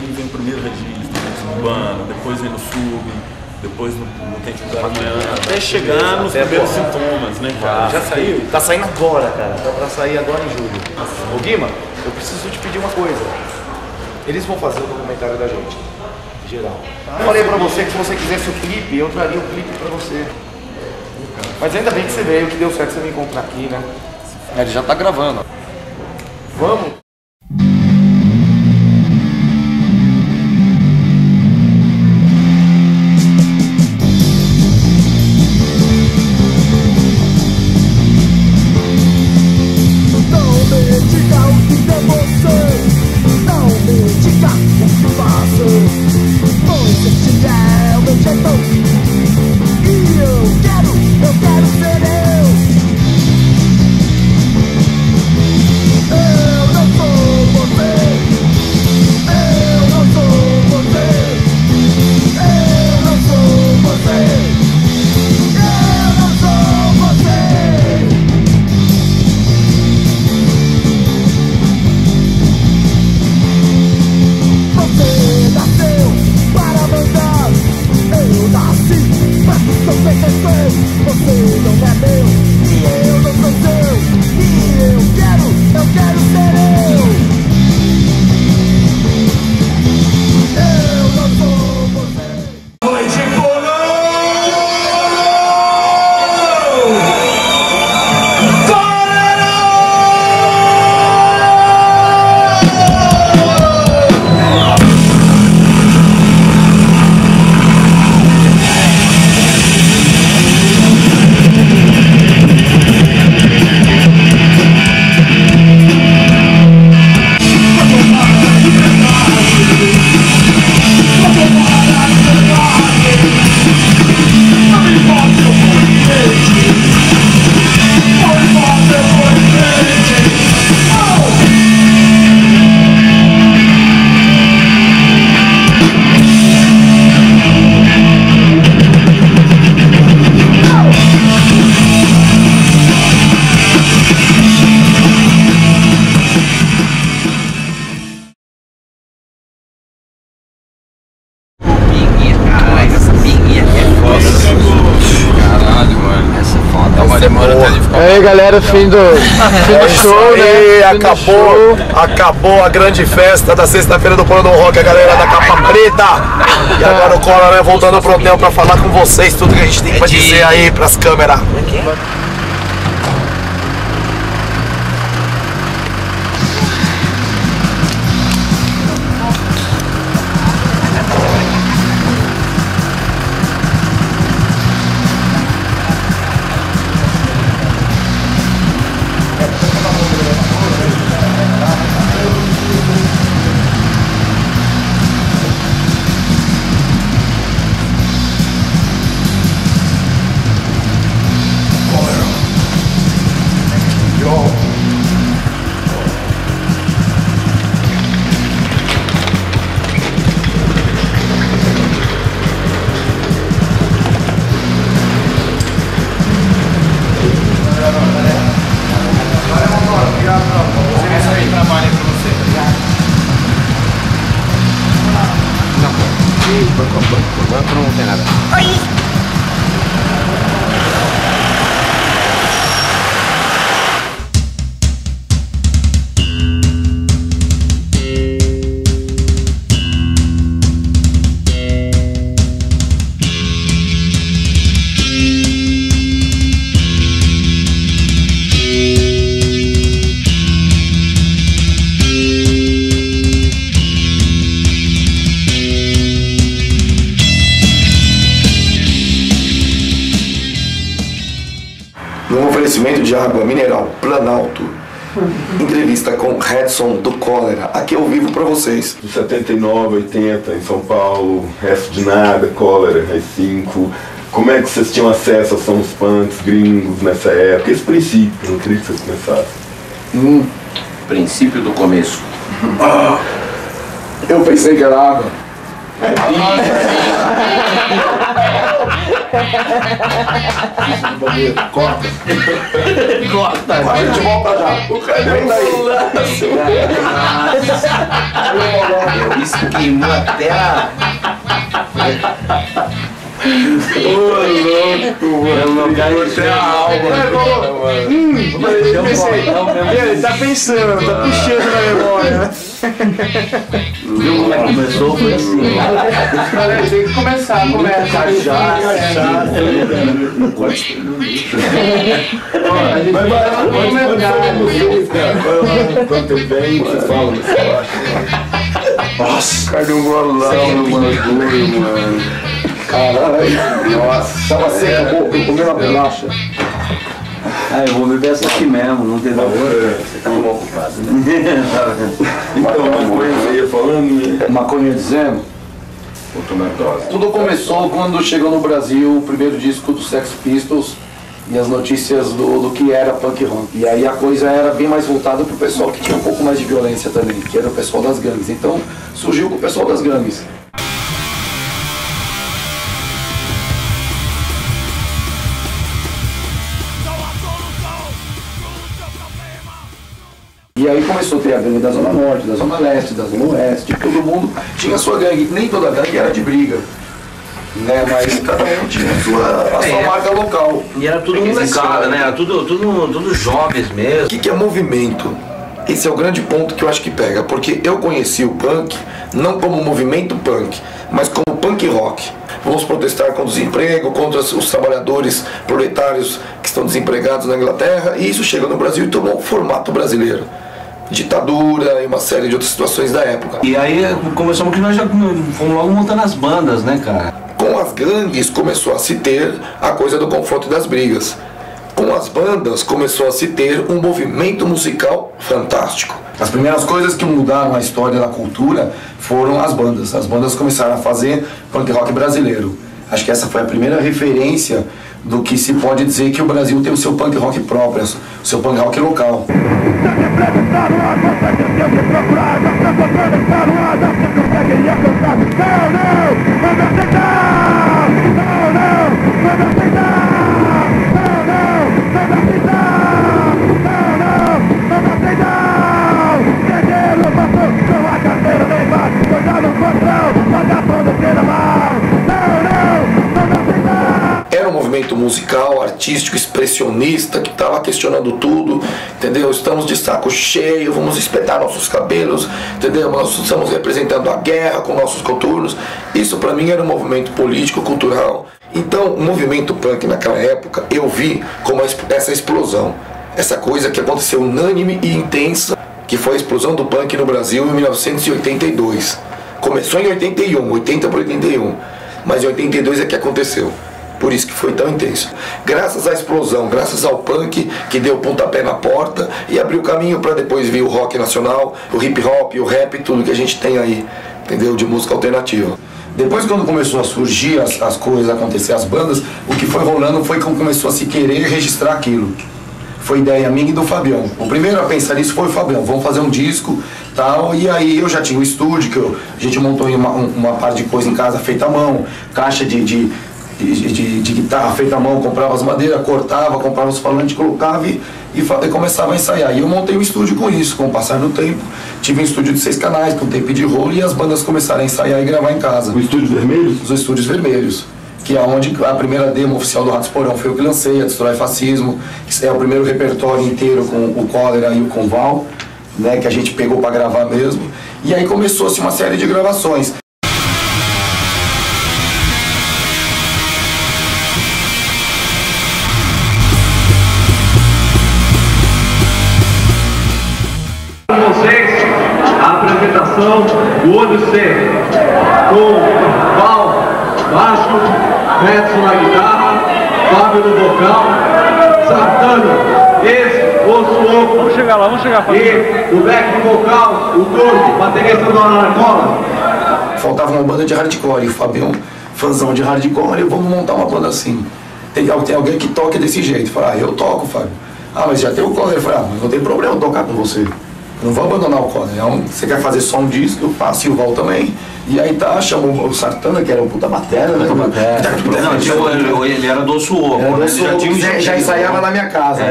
aí vem o primeiro registro, no urbano, depois vem no sub, depois no Tente Mudar Amanhã, até chegar nos primeiros sintomas, né, cara? Já saiu? Tá saindo agora, cara. Tá pra sair agora em julho. Ô Guima, eu preciso te pedir uma coisa. Eles vão fazer o documentário da gente, geral. Eu falei pra você que se você quisesse o clipe, eu traria o clipe pra você. Mas ainda bem que você veio, que deu certo você me encontrar aqui, né? Ele já tá gravando. Vamos? E aí galera, fim do show, né? Acabou a grande festa da sexta-feira do Polo do Rock, a galera da capa preta. E agora o Cola, né, voltando pro hotel pra falar com vocês tudo que a gente tem pra dizer aí pras câmeras. Banco não tem nada. No oferecimento de água mineral Planalto, entrevista com Redson do Cólera, aqui ao vivo pra vocês. De 79, 80 em São Paulo, resto de nada, Cólera, R5. Como é que vocês tinham acesso a sons punks gringos nessa época? Esse princípio, eu queria que vocês começassem. Princípio do começo. Eu pensei que era água. Corta. A gente volta já. O cara vem daí. Isso queimou até a... Ô, louco, mano. Até a alma. Ele tá pensando, tá puxando na memória. Viu como é que começou? Foi assim. Tem que começar. Quando vem, você fala, nossa, caiu um golão no bagulho, mano. Caralho, nossa, tava seca a boca, eu comi uma bolacha. Ah, eu vou beber essa aqui mesmo, não tem valor. Você tá mal ocupado, né? Então, maconha, você ia falando, né? Maconha dizendo? Vou tomar dose. Tudo começou quando chegou no Brasil o primeiro disco do Sex Pistols e as notícias do que era punk rock. E aí a coisa era bem mais voltada pro pessoal que tinha um pouco mais de violência também, que era o pessoal das gangues. Então surgiu com o pessoal das gangues. E aí começou a ter a gangue da Zona Norte, da Zona Leste, da Zona Oeste, todo mundo tinha a sua gangue, nem toda gangue era de briga, né? Mas cada um tinha a sua marca local. E era tudo molecada, né? Era tudo jovens mesmo. O que é movimento? Esse é o grande ponto que eu acho que pega, porque eu conheci o punk não como movimento punk, mas como punk rock. Vamos protestar contra o desemprego, contra os trabalhadores proletários que estão desempregados na Inglaterra, e isso chega no Brasil e tomou o formato brasileiro. Ditadura e uma série de outras situações da época. E aí começamos que nós já fomos logo montando as bandas, né, cara? Com as gangues começou a se ter a coisa do confronto e das brigas. Com as bandas começou a se ter um movimento musical fantástico. As primeiras coisas que mudaram a história da cultura foram as bandas. As bandas começaram a fazer punk rock brasileiro. Acho que essa foi a primeira referência do que se pode dizer que o Brasil tem o seu punk rock próprio, o seu punk rock local. Era um movimento musical, artístico, expressionista, que estava questionando tudo, entendeu? Estamos de saco cheio, vamos espetar nossos cabelos, entendeu? Nós estamos representando a guerra com nossos coturnos. Isso para mim era um movimento político, cultural. Então, o movimento punk naquela época, eu vi como essa explosão, essa coisa que aconteceu unânime e intensa, que foi a explosão do punk no Brasil em 1982. Começou em 81, 80 para 81, mas em 82 é que aconteceu. Por isso que foi tão intenso. Graças à explosão, graças ao punk que deu pontapé na porta e abriu caminho para depois vir o rock nacional, o hip hop, o rap, tudo que a gente tem aí, entendeu? De música alternativa. Depois, quando começou a surgir as coisas, a acontecer as bandas, o que foi rolando foi quando começou a se querer registrar aquilo. Foi ideia minha e do Fabião. O primeiro a pensar nisso foi o Fabião. Vamos fazer um disco, tal. E aí eu já tinha o estúdio, que a gente montou uma parte de coisa em casa feita à mão, caixa de guitarra feita à mão, comprava as madeiras, cortava, comprava os falantes, colocava e começava a ensaiar. E eu montei um estúdio com isso, com o passar do tempo. Tive um estúdio de 6 canais, com tape de rolo, e as bandas começaram a ensaiar e gravar em casa. O Estúdios Vermelhos? Os Estúdios Vermelhos, que é onde a primeira demo oficial do Ratos Porão foi eu que lancei, a Destrói Fascismo, que é o primeiro repertório inteiro com o Cólera e o Conval, né, que a gente pegou para gravar mesmo. E aí começou-se uma série de gravações. Com vocês, a apresentação do Olho Seco, com Val, baixo, Edson na guitarra, Fábio no vocal, Sartano, ex-Osso Louco. Vamos chegar lá, vamos chegar. E o back no vocal, o Corpo, baterista do Anarcola. Faltava uma banda de hardcore, e o Fabião, fãzão de hardcore, vamos montar uma banda assim. Tem alguém que toque desse jeito. Fala, eu toco, Fábio. Ah, mas já tem o Cólera. Eu falei, mas não tem problema eu tocar com você. Não vou abandonar o Collor. Você quer fazer só um disco, eu faço e o Val também. E aí tá, chamou o Sartana, que era um puta batera, né? Não, ele era do Suoco, já ensaiava na minha casa.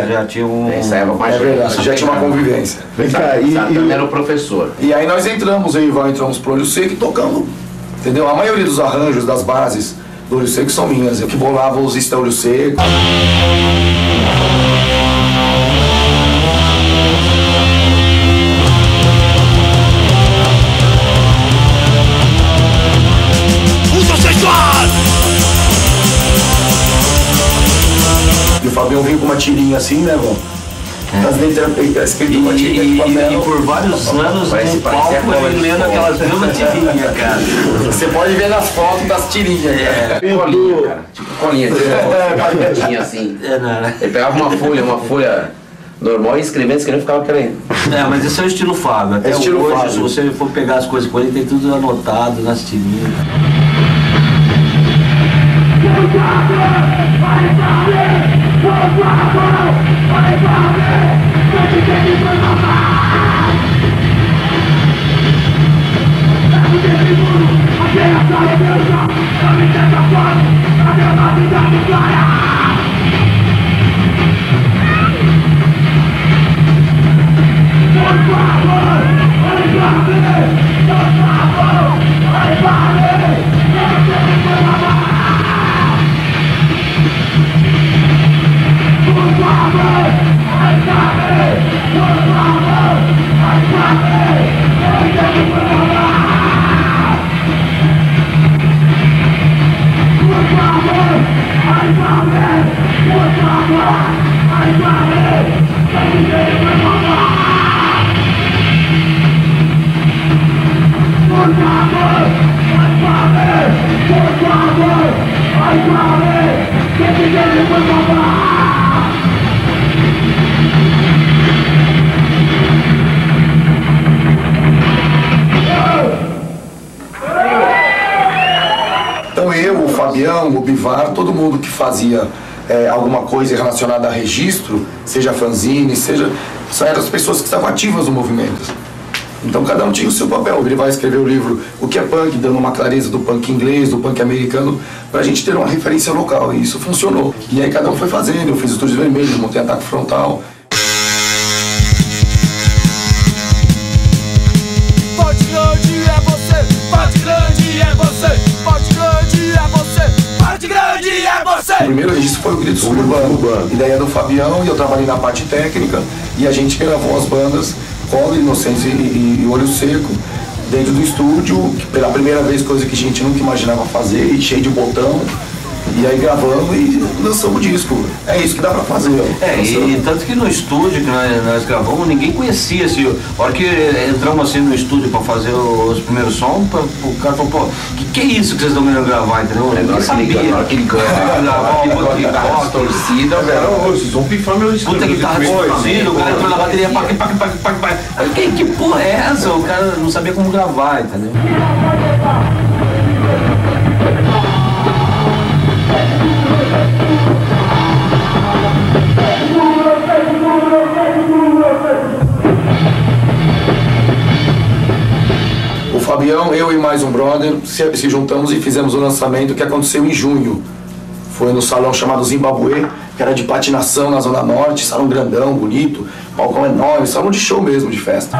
Já tinha um... Ensaiava mais. É verdade, já tinha uma convivência. Vem cá, Sartana era o professor. E aí nós entramos, eu e o Ivan entramos pro Olho Seco e tocamos, entendeu? A maioria dos arranjos, das bases do Olho Seco são minhas. Eu que bolava os Ista Olho Seco. E o Fabião veio com uma tirinha assim, né, Vão? As letras escritas uma tirinha de papel. E por vários anos no palco ele lendo aquelas mesmas tirinhas, cara. Você pode ver nas fotos das tirinhas. Colinha, cara. Tipo colinha. Tinha assim. Ele pegava uma folha normal e escrevendo, ficava querendo. Mas esse é o estilo Fábio. Até estilo hoje, Fábio. se você for pegar as coisas com ele, tem tudo anotado nas tirinhas. Então eu, o Fabião, o Bivar, todo mundo que fazia alguma coisa relacionada a registro, seja fanzine, eram as pessoas que estavam ativas no movimento. Então cada um tinha o seu papel. Ele vai escrever o livro O que é Punk, dando uma clareza do punk inglês, do punk americano, pra gente ter uma referência local. E isso funcionou. E aí cada um foi fazendo. Eu fiz Estúdios Vermelhos, montei Ataque Frontal. Forte grande é você, forte grande é você, forte grande é você, forte grande é você. O primeiro registro foi o Grito Suburbano. Ideia do Fabião, e eu trabalhei na parte técnica. E a gente gravou as bandas Collor, Inocentes e Olho Seco dentro do estúdio, pela primeira vez, coisa que a gente nunca imaginava fazer, e cheio de botão. E aí gravamos e lançamos o disco. É isso que dá pra fazer. E tanto que no estúdio que nós gravamos, ninguém conhecia. Assim, a hora que entramos assim no estúdio pra fazer os primeiros sons, o cara falou, pô, que é isso que vocês estão querendo gravar, entendeu? Na hora que ele ganha, torcida, velho. Vocês vão pifar meu estúdio. Puta guitarra distorcida, o cara entrou na bateria, que porra é essa? O cara não sabia como gravar, entendeu? O Fabião, eu e mais um brother se juntamos e fizemos o lançamento que aconteceu em junho. Foi no salão chamado Zimbabwe, que era de patinação na Zona Norte, salão grandão, bonito, balcão enorme, salão de show mesmo, de festa.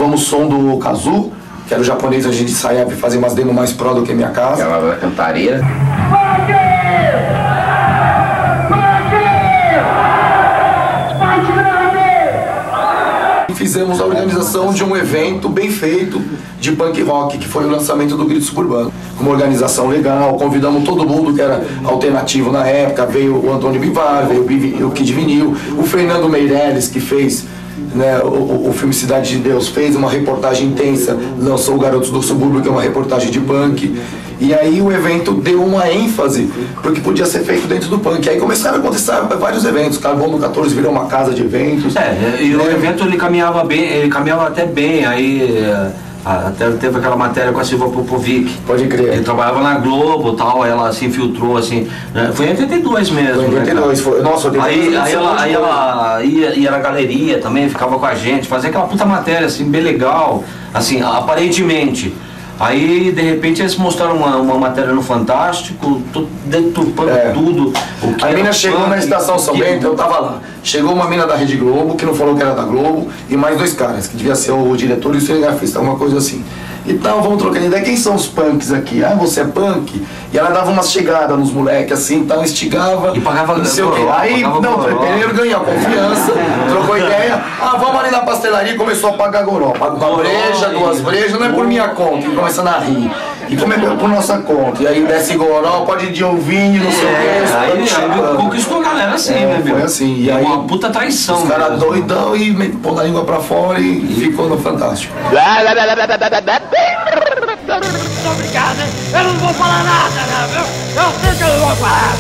gravamos o som do Kazu, que era o japonês, a gente ensaiava e fazia umas demos mais pro do que Minha Casa. Aquela cantareira. E fizemos a organização de um evento bem feito de punk rock, que foi o lançamento do Grito Suburbano. Uma organização legal, convidamos todo mundo que era alternativo na época, veio o Antônio Bivar, veio o Kid Vinil, o Fernando Meirelles, que fez, né, o filme Cidade de Deus, fez uma reportagem intensa, lançou o Garotos do Subúrbio, que é uma reportagem de punk. E aí o evento deu uma ênfase porque podia ser feito dentro do punk. Aí começaram a acontecer vários eventos. Carbono 14 virou uma casa de eventos. E o evento ele caminhava bem, ele caminhava até bem. Aí até teve aquela matéria com a Silvia Popovic. Pode crer. Ele trabalhava na Globo e tal, ela se infiltrou assim. Né? Foi em 82 mesmo. Foi em 82, foi. Nossa, 82. Aí ela ia na galeria também, ficava com a gente, fazia aquela puta matéria assim, bem legal, assim, aparentemente. Aí, de repente, eles mostraram uma matéria no Fantástico, deturpando tudo. A mina chegou na Estação São Bento, eu tava lá. Chegou uma mina da Rede Globo, que não falou que era da Globo, e mais 2 caras, que devia ser o diretor e o cinegrafista, alguma coisa assim. Então, vamos trocando ideia. Quem são os punks aqui? Ah, você é punk? E ela dava umas chegadas nos moleques assim, então instigava. E pagava não sei o quê. Aí, primeiro ganhou confiança, trocou ideia. Ah, vamos ali na pastelaria e começou a pagar goró. Paga uma breja, 2 brejas, não é por minha conta. E começando a rir. E como é por nossa conta. E aí desce goró, pode ir de ovinho, não sei o quê. Aí conquistou a galera assim, né, meu? Foi assim. E aí, uma puta traição. Os caras doidão e pondo a língua pra fora e ficou no Fantástico. Obrigado, hein? Eu não vou falar nada, né? Eu sei que eu não vou falar.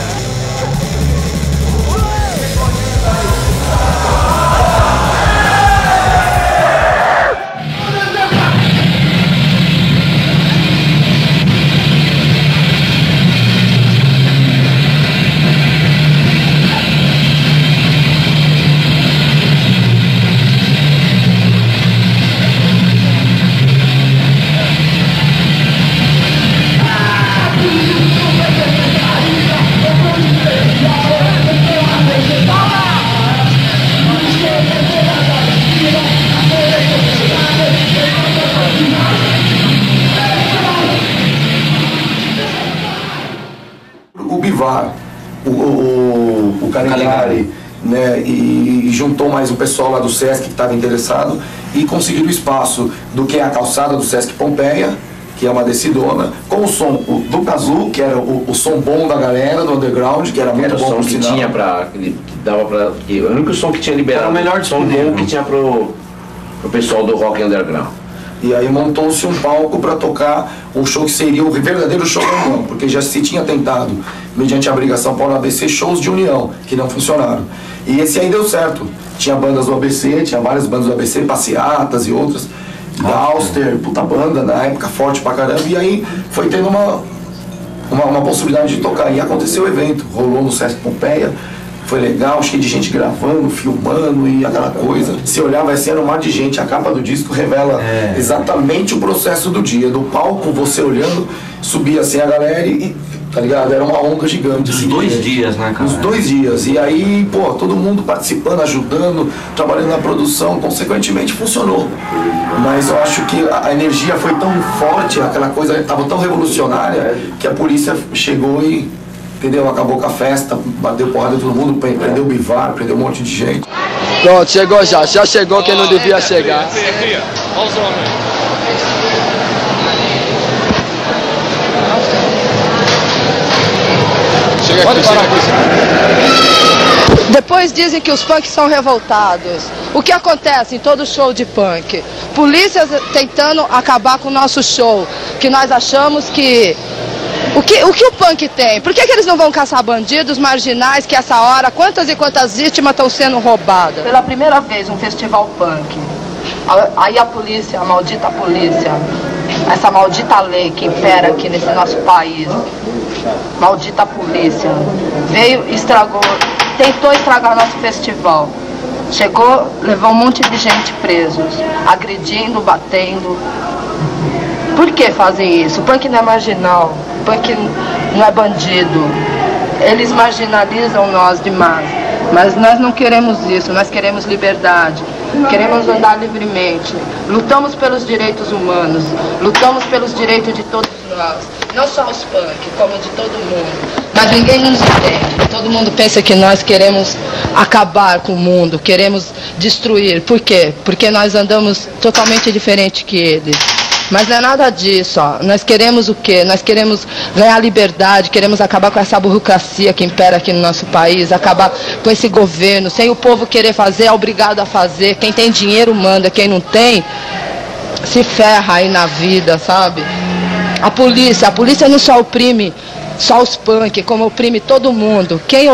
O Caligari, né, e juntou mais o pessoal lá do Sesc que estava interessado e conseguiram o espaço do que é a calçada do Sesc Pompeia, que é uma descidona, com o som do Kazu, que era o som bom da galera, do underground, que era muito bom. Era o som que tinha o único som que tinha liberado. Era o melhor som bom que tinha pro pessoal do rock underground. E aí montou-se um palco para tocar um show que seria o verdadeiro show da União, porque já se tinha tentado, mediante a briga São Paulo ABC, shows de união, que não funcionaram. E esse aí deu certo. Tinha bandas do ABC, tinha várias bandas do ABC, Passeatas e outras. Gauster, puta banda, na época forte pra caramba. E aí foi tendo uma possibilidade de tocar. E aconteceu o evento, rolou no Sesc Pompeia. Foi legal, cheio de gente gravando, filmando e aquela coisa. Se olhar, vai ser um mar de gente. A capa do disco revela exatamente o processo do dia. Do palco, você olhando, subia assim a galera e tá ligado? Era uma onda gigante. Os 2 dias, né, cara? Os 2 dias. E aí, pô, todo mundo participando, ajudando, trabalhando na produção. Consequentemente, funcionou. Mas eu acho que a energia foi tão forte, aquela coisa estava tão revolucionária, que a polícia chegou e... entendeu? Acabou com a festa, bateu porrada em todo mundo, prendeu o Bivar, prendeu um monte de gente. Pronto, chegou já chegou quem não devia chegar. Chega aqui, chega aqui. Depois dizem que os punks são revoltados. O que acontece em todo show de punk? Polícias tentando acabar com o nosso show, que nós achamos que... O que o punk tem? Por que eles não vão caçar bandidos, marginais, que essa hora, quantas e quantas vítimas estão sendo roubadas? Pela primeira vez um festival punk. Aí a polícia, a maldita polícia, essa maldita lei que impera aqui nesse nosso país, maldita polícia, veio e estragou, tentou estragar nosso festival. Chegou, levou um monte de gente presos, agredindo, batendo. Por que fazem isso? O punk não é marginal, o punk não é bandido. Eles marginalizam nós demais, mas nós não queremos isso, nós queremos liberdade. queremos andar livremente. Lutamos pelos direitos humanos, lutamos pelos direitos de todos nós. Não só os punk, como de todo mundo. Mas ninguém nos entende. Todo mundo pensa que nós queremos acabar com o mundo, queremos destruir. Por quê? Porque nós andamos totalmente diferente que eles. Mas não é nada disso, ó. Nós queremos o quê? Nós queremos ganhar liberdade, queremos acabar com essa burocracia que impera aqui no nosso país, acabar com esse governo. Sem o povo querer fazer, é obrigado a fazer. Quem tem dinheiro manda, quem não tem, se ferra aí na vida, sabe? A polícia não só oprime só os punk, como oprime todo mundo. Quem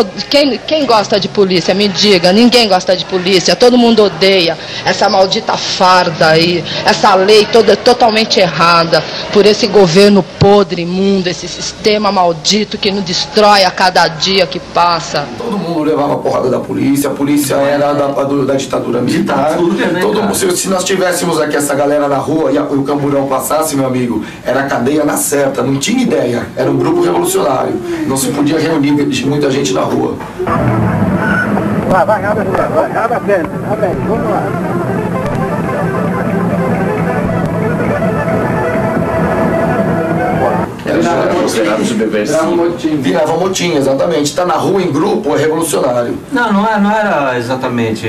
gosta de polícia? Me diga, ninguém gosta de polícia, todo mundo odeia essa maldita farda aí, essa lei toda totalmente errada, por esse governo podre, imundo, esse sistema maldito que nos destrói a cada dia que passa. Todo mundo levava a porrada da polícia, a polícia era da ditadura militar. Né, todo mundo, se nós tivéssemos aqui essa galera na rua e o camburão passasse, meu amigo, era cadeia na certa, não tinha ideia, era um grupo revolucionário. Não se podia reunir muita gente na rua. Vai, abre a frente, vamos lá. Era considerado subversivo. Virava motim, exatamente. Tá na rua em grupo é revolucionário. Não era exatamente.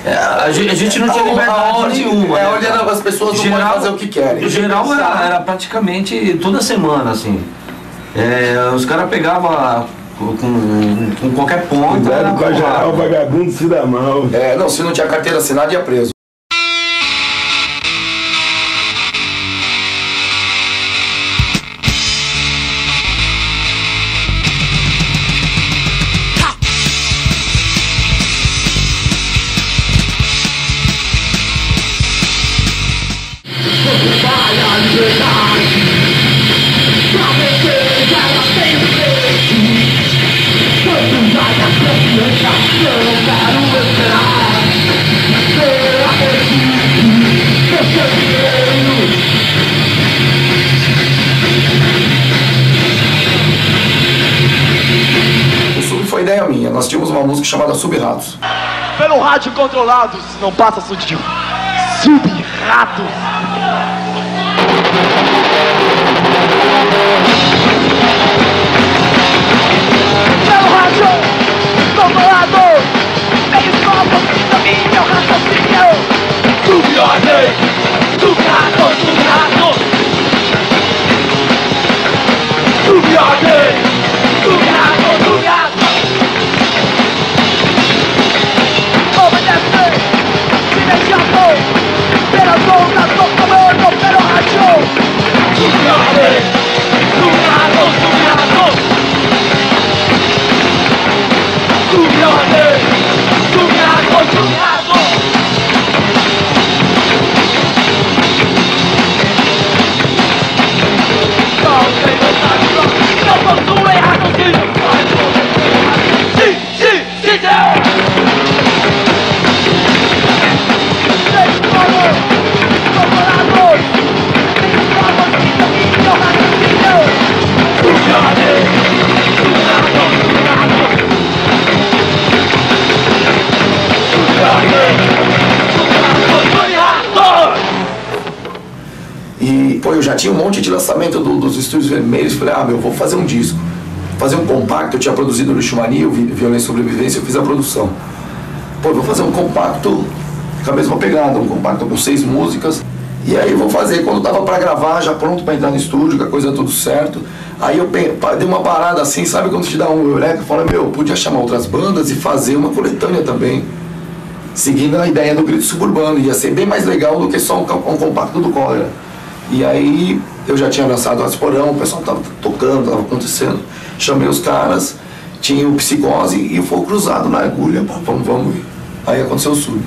A gente não tinha liberdade nenhuma. Olhando as pessoas não podem fazer o que querem. Em geral era praticamente toda semana, assim. Os caras pegavam com qualquer ponto. Cuidado com a geral, vagabundo se dá mal. Não, se não tinha carteira assinada ia preso. Foi ideia minha, nós tínhamos uma música chamada Sub-Ratos. Pelo rádio controlados, não passa assunto de Sub-Ratos. Pelo rádio controlados, meio copo que domina meu raciocínio. Sub-Ordem, Sub-Ratos, Sub-Ratos. Sub-Ordem, Sub-Ratos, Sub-Ratos. Obedecer, imediato, pelas ondas do comando, pelo rádio. Sub-Ordem, Sub-Ratos, Sub-Ratos. Sub-Ordem, Sub-Ratos, Sub-Ratos. Não tem vontade, não possui raciocínio. Sim, Deus! E, pô, eu já tinha um monte de lançamento dos Estúdios Vermelhos. Falei, meu, vou fazer um disco, fazer um compacto. Eu tinha produzido o Lixo Mania, o Violência e Sobrevivência, eu fiz a produção. Pô, vou fazer um compacto com a mesma pegada, um compacto com 6 músicas. E aí eu vou fazer, quando tava pra gravar, já pronto pra entrar no estúdio, com a coisa tudo certo. Aí eu dei uma parada assim, sabe quando te dá um eureka? Eu falo, meu, podia chamar outras bandas e fazer uma coletânea também. Seguindo a ideia do Grito Suburbano, ia ser bem mais legal do que só um compacto do Cólera. E aí eu já tinha lançado o Asporão, o pessoal tava tocando, tava acontecendo. Chamei os caras, tinha o Psicose e o Fogo Cruzado na agulha, pá, vamos ir. Aí aconteceu o Sub.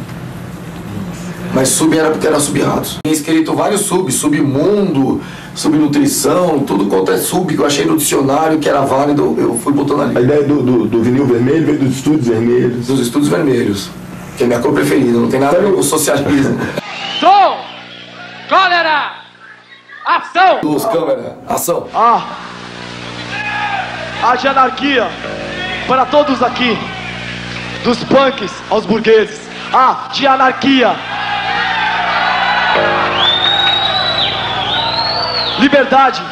Mas Sub era porque era Sub-Ratos. Tinha escrito vários Submundo, Subnutrição, tudo quanto é Sub que eu achei no dicionário que era válido, eu fui botando ali. A ideia do vinil vermelho veio dos Estúdios Vermelhos. Dos Estúdios Vermelhos, que é a minha cor preferida, não tem nada a ver com o socialismo. Som! Cólera! Ação! Luz, câmera, ação! Haja anarquia para todos aqui, dos punks aos burgueses, de anarquia. Liberdade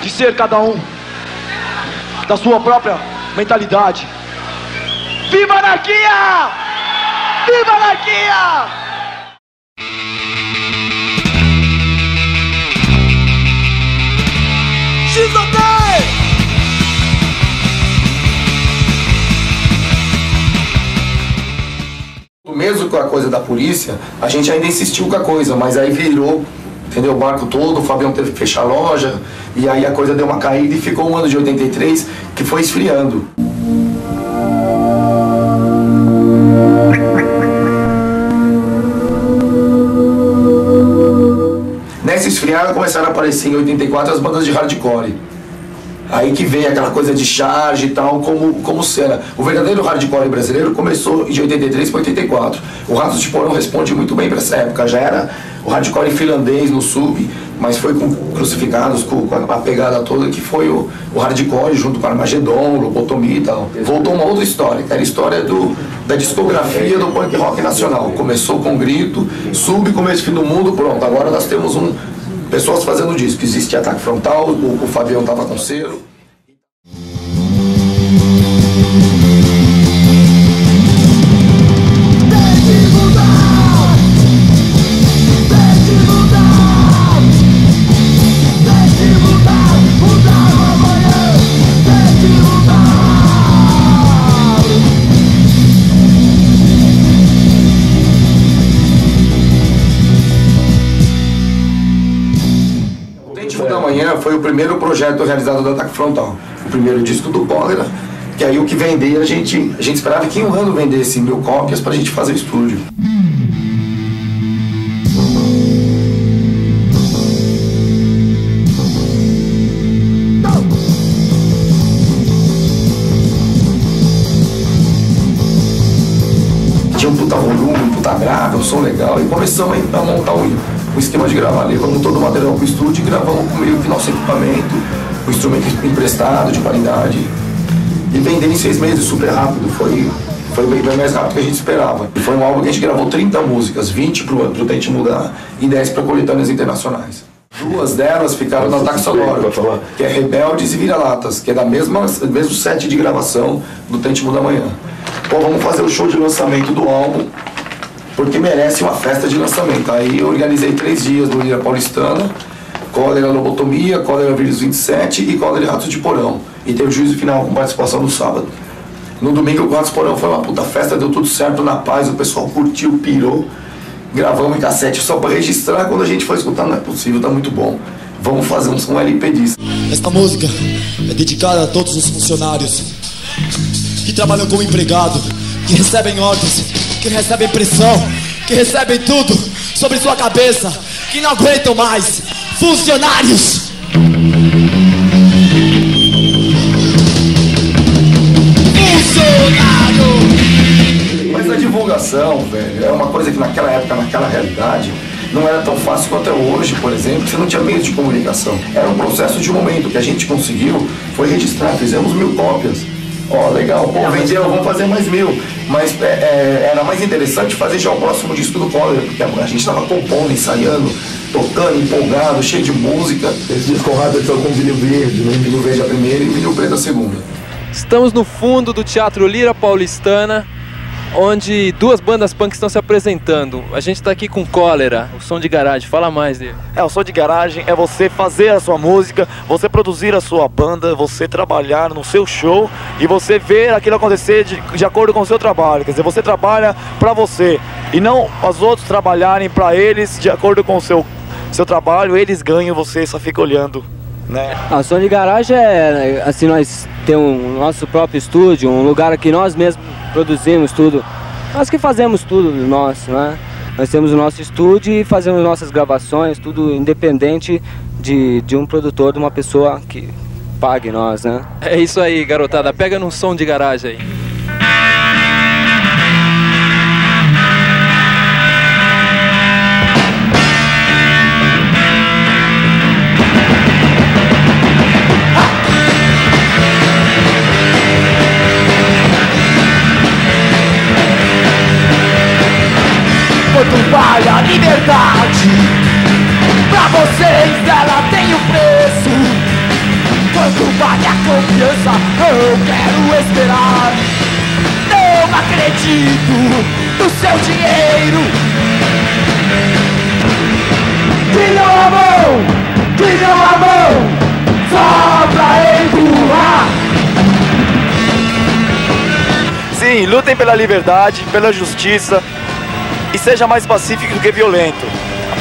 de ser cada um da sua própria mentalidade. Viva a anarquia! Viva a anarquia! Mesmo com a coisa da polícia, a gente ainda insistiu com a coisa, mas aí virou, entendeu, o barco todo, o Fabião teve que fechar a loja, e aí a coisa deu uma caída e ficou um ano de 83 que foi esfriando. Nessa esfriada começaram a aparecer em 84 as bandas de hardcore. Aí que veio aquela coisa de charge e tal, como cena. O verdadeiro hardcore brasileiro começou de 83 para 84. O Ratos de Porão responde muito bem para essa época. Já era o hardcore finlandês no sub, mas foi com Crucificados, com a pegada toda que foi o hardcore junto com Armagedon, Lobotomia e tal. Voltou uma outra história, que era a história da discografia do punk rock nacional. Começou com Grito, Sub, Começo Fim do Mundo, pronto. Agora nós temos pessoas fazendo disco. Existe Ataque Frontal, o Fabião tava com Cero. Foi o primeiro projeto realizado do Ataque Frontal, o primeiro disco do Cólera, que aí o que vendia, a gente esperava que em um ano vendesse 1000 cópias pra gente fazer o estúdio. Tinha um puta volume, um puta grave, um som legal, e começamos a montar o esquema de gravar. Levamos todo o material para o estúdio e gravamos com meio que nosso equipamento, o instrumento emprestado, de qualidade. E vendendo em 6 meses, super rápido. Foi bem mais rápido que a gente esperava. E foi um álbum que a gente gravou 30 músicas, 20 pro Tente Mudar e 10 para coletâneas internacionais. 2 delas ficaram no Ataque Sonoro, que é Rebeldes e Vira-Latas, que é do mesmo set de gravação do Tente Mudar Amanhã. Pô, vamos fazer o show de lançamento do álbum, porque merece uma festa de lançamento. Aí eu organizei 3 dias no Lira Paulistana, Cólera Lobotomia, Cólera Vírus 27 e Cólera Ratos de Porão. E teve o juízo final com participação no sábado. No domingo o Ratos de Porão foi uma puta festa, deu tudo certo na paz, o pessoal curtiu, pirou. Gravamos em cassete só para registrar, quando a gente foi escutar, não é possível, tá muito bom. Vamos fazer um LP disso. Esta música é dedicada a todos os funcionários que trabalham como empregado, que recebem ordens, que recebem pressão, que recebem tudo sobre sua cabeça, que não aguentam mais. Funcionários! Mas a divulgação, velho, é uma coisa que naquela época, naquela realidade, não era tão fácil quanto é hoje, por exemplo, que você não tinha meios de comunicação. Era um processo de um momento. O que a gente conseguiu foi registrar, fizemos 1000 cópias. Ó, legal, pô, vendeu, vamos fazer mais 1000. Mas era mais interessante fazer já o próximo disco do Cólera, porque a gente estava compondo, ensaiando, tocando, empolgado, cheio de música. Esse disco honrado foi com vinil verde, né? Vinil verde a primeira e vinil preto a segunda. Estamos no fundo do Teatro Lira Paulistana, onde 2 bandas punk estão se apresentando. A gente está aqui com Cólera, o som de garagem. Fala mais dele. O som de garagem é você fazer a sua música, você produzir a sua banda, você trabalhar no seu show e você ver aquilo acontecer de acordo com o seu trabalho. Quer dizer, você trabalha para você e não os outros trabalharem para eles de acordo com o seu trabalho. Eles ganham, você só fica olhando, né? O som de garagem é assim, nós temos o nosso próprio estúdio, um lugar que nós mesmos produzimos tudo. Nós que fazemos tudo nosso, né? Nós temos o nosso estúdio e fazemos nossas gravações, tudo independente de um produtor, de uma pessoa que pague nós, né? É isso aí, garotada. Pega num som de garagem aí. confiança, eu quero esperar. Não acredito no seu dinheiro. Digam a mão, só pra empurrar. Sim, lutem pela liberdade, pela justiça e seja mais pacífico do que violento.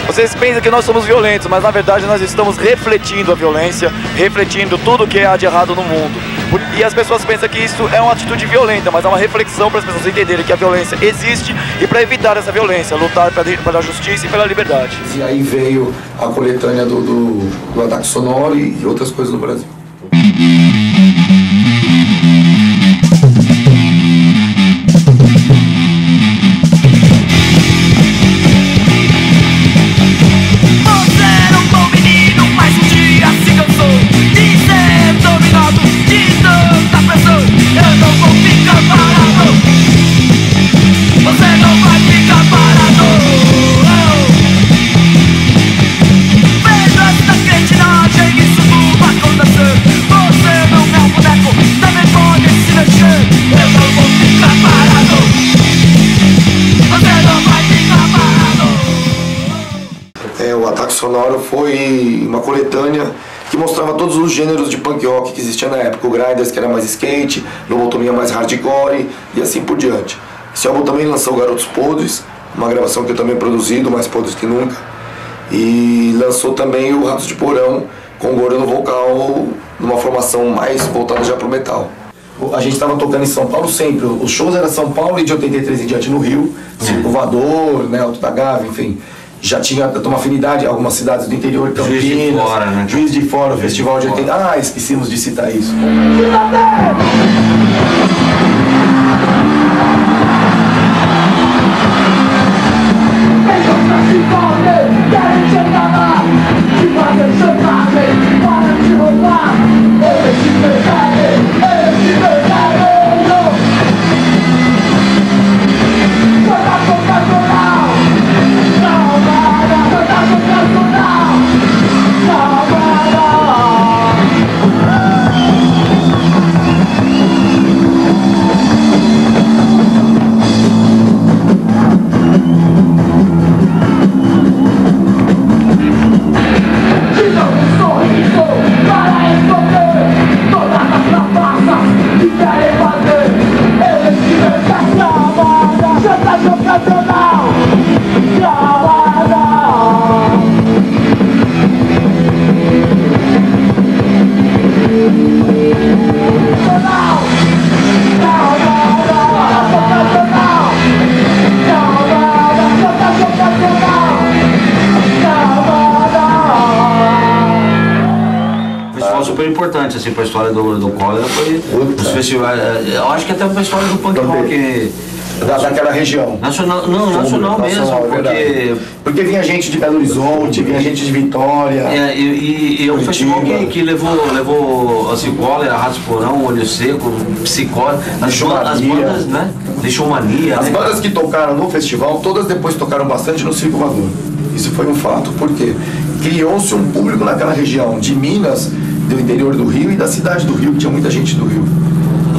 Vocês pensam que nós somos violentos, mas na verdade nós estamos refletindo a violência, refletindo tudo que há de errado no mundo. E as pessoas pensam que isso é uma atitude violenta, mas é uma reflexão para as pessoas entenderem que a violência existe e para evitar essa violência, lutar pela justiça e pela liberdade. E aí veio a coletânea do Ataque Sonoro e outras coisas no Brasil. O Ataque Sonoro foi uma coletânea que mostrava todos os gêneros de punk rock que existia na época. O Grinders, que era mais skate, Lobotomia mais hardcore e assim por diante. Esse álbum também lançou Garotos Podres, uma gravação que eu também produzi, do Mais Podres Que Nunca. E lançou também o Ratos de Porão, com o Gordo no vocal, numa formação mais voltada já pro metal. A gente estava tocando em São Paulo sempre. Os shows eram São Paulo e de 83 em diante no Rio. Circo Voador, né, Alto da Gávea, enfim. Já tinha uma afinidade em algumas cidades do interior, Campinas, Juiz de Fora, né? Juiz de Fora, o Festival de 80. Ah, esquecemos de citar isso. Super importante assim, para a história do Cólera, foi os festivais, eu acho que até para a história do punk rock daquela região. Nacional, não, nacional mesmo, porque vinha gente de Belo Horizonte, vinha gente de Vitória. E é um festival que levou assim, Cólera, Ratos Porão, Olho Seco, Psicose, as bandas, né? Deixou Mania. As bandas que tocaram no festival, todas depois tocaram bastante no Circo Voador. Isso foi um fato, porque criou-se um público naquela região de Minas, do interior do Rio e da cidade do Rio, que tinha muita gente do Rio.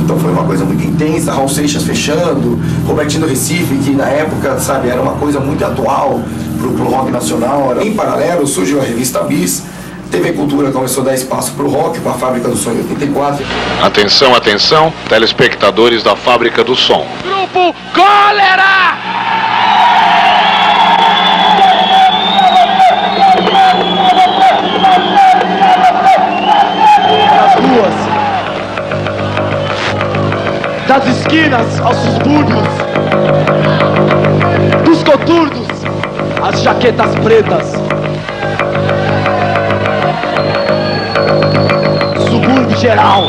Então foi uma coisa muito intensa, Raul Seixas fechando, Robertinho do Recife, que na época, sabe, era uma coisa muito atual pro rock nacional. Em paralelo surgiu a revista Bis, TV Cultura começou a dar espaço pro rock, com a Fábrica do Som em 84. Atenção, atenção, telespectadores da Fábrica do Som. Grupo Cólera! Das esquinas aos subúrbios, dos coturnos às jaquetas pretas, subúrbio geral.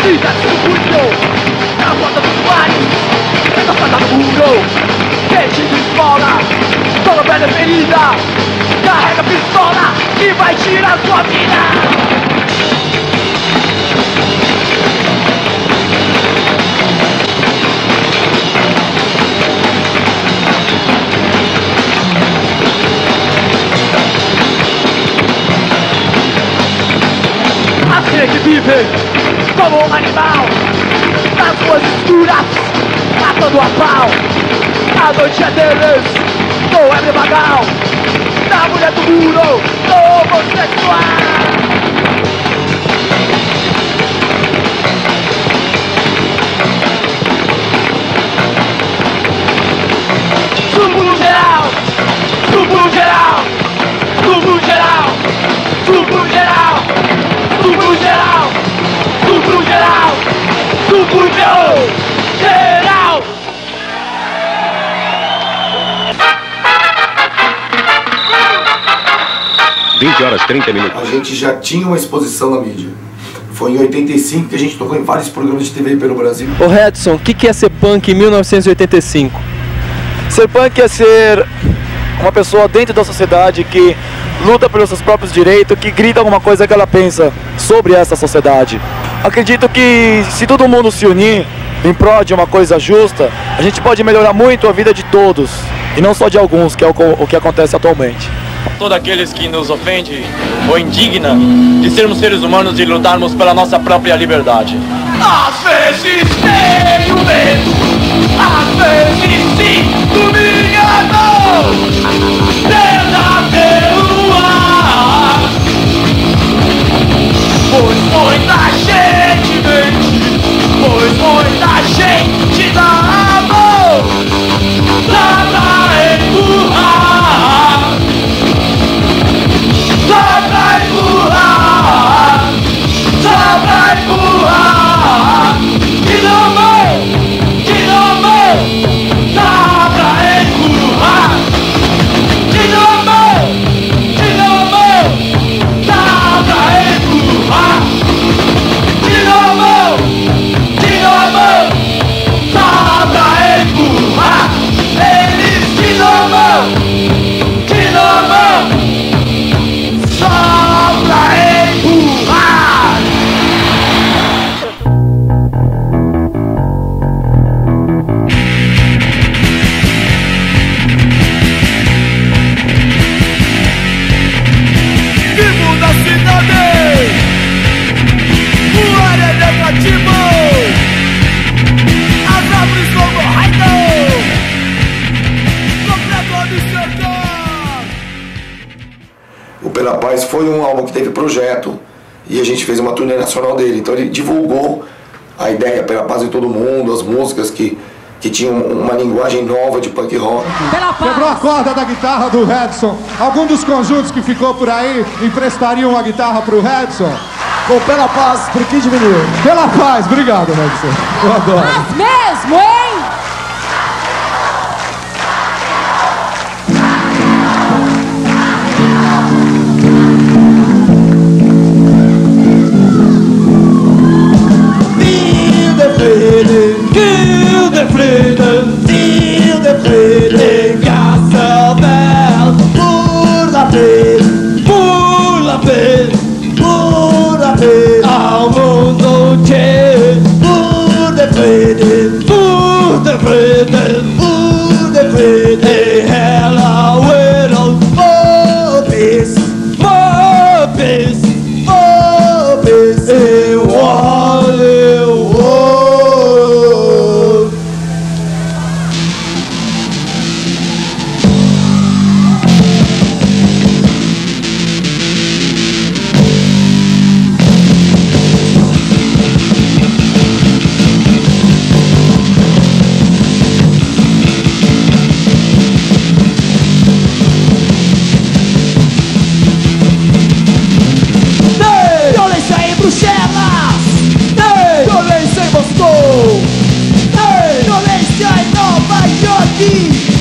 Cidade do subúrbio, na porta dos bares, na porta do muro. preferida. Carrega a pistola e vai tirar sua vida. Assim é que vive como um animal nas ruas escuras, matando a pau. A noite é deles, do ébrio bagal, da mulher do muro, do homossexual. Subo geral, subo geral, subo geral, subo geral, subo geral, subo geral, subo geral. 20 horas 30 minutos. A gente já tinha uma exposição na mídia. Foi em 85 que a gente tocou em vários programas de TV pelo Brasil. Ô Redson, o que é ser punk em 1985? Ser punk é ser uma pessoa dentro da sociedade que luta pelos seus próprios direitos, que grita alguma coisa que ela pensa sobre essa sociedade. Acredito que se todo mundo se unir em prol de uma coisa justa, a gente pode melhorar muito a vida de todos, e não só de alguns, que é o que acontece atualmente. Todos aqueles que nos ofendem ou indigna de sermos seres humanos e lutarmos pela nossa própria liberdade. Às vezes tenho medo, às vezes sinto minha dor, pelo ar. Pois muita gente mente, pois muita gente dá amor, dá pra empurrar, dá pra empurrar, dá pra empurrar, de novo, dá pra empurrar, de novo, dá pra empurrar, de novo, dá pra empurrar, eles de novo, só pra empurrar. Vivo na cidade, o ar é negativo, as árvores vão morrendo, completo de cercar. O Pela Paz foi um álbum que teve projeto e a gente fez uma turnê nacional dele. Então ele divulgou a ideia Pela Paz em todo mundo, as músicas que tinham uma linguagem nova de punk rock. Quebrou a corda da guitarra do Redson. Algum dos conjuntos que ficou por aí emprestariam uma guitarra pro Redson? Com Pela Paz, por que diminuiu? Pela Paz, obrigado, Redson. Eu adoro. Mas mesmo, hein? Kill the freedom, feel the freedom, Cascavel, pour la paix, ao mundo inteiro, pour the freedom, pour the freedom, pour the freedom, and hello world, more peace, more peace, more peace, and war.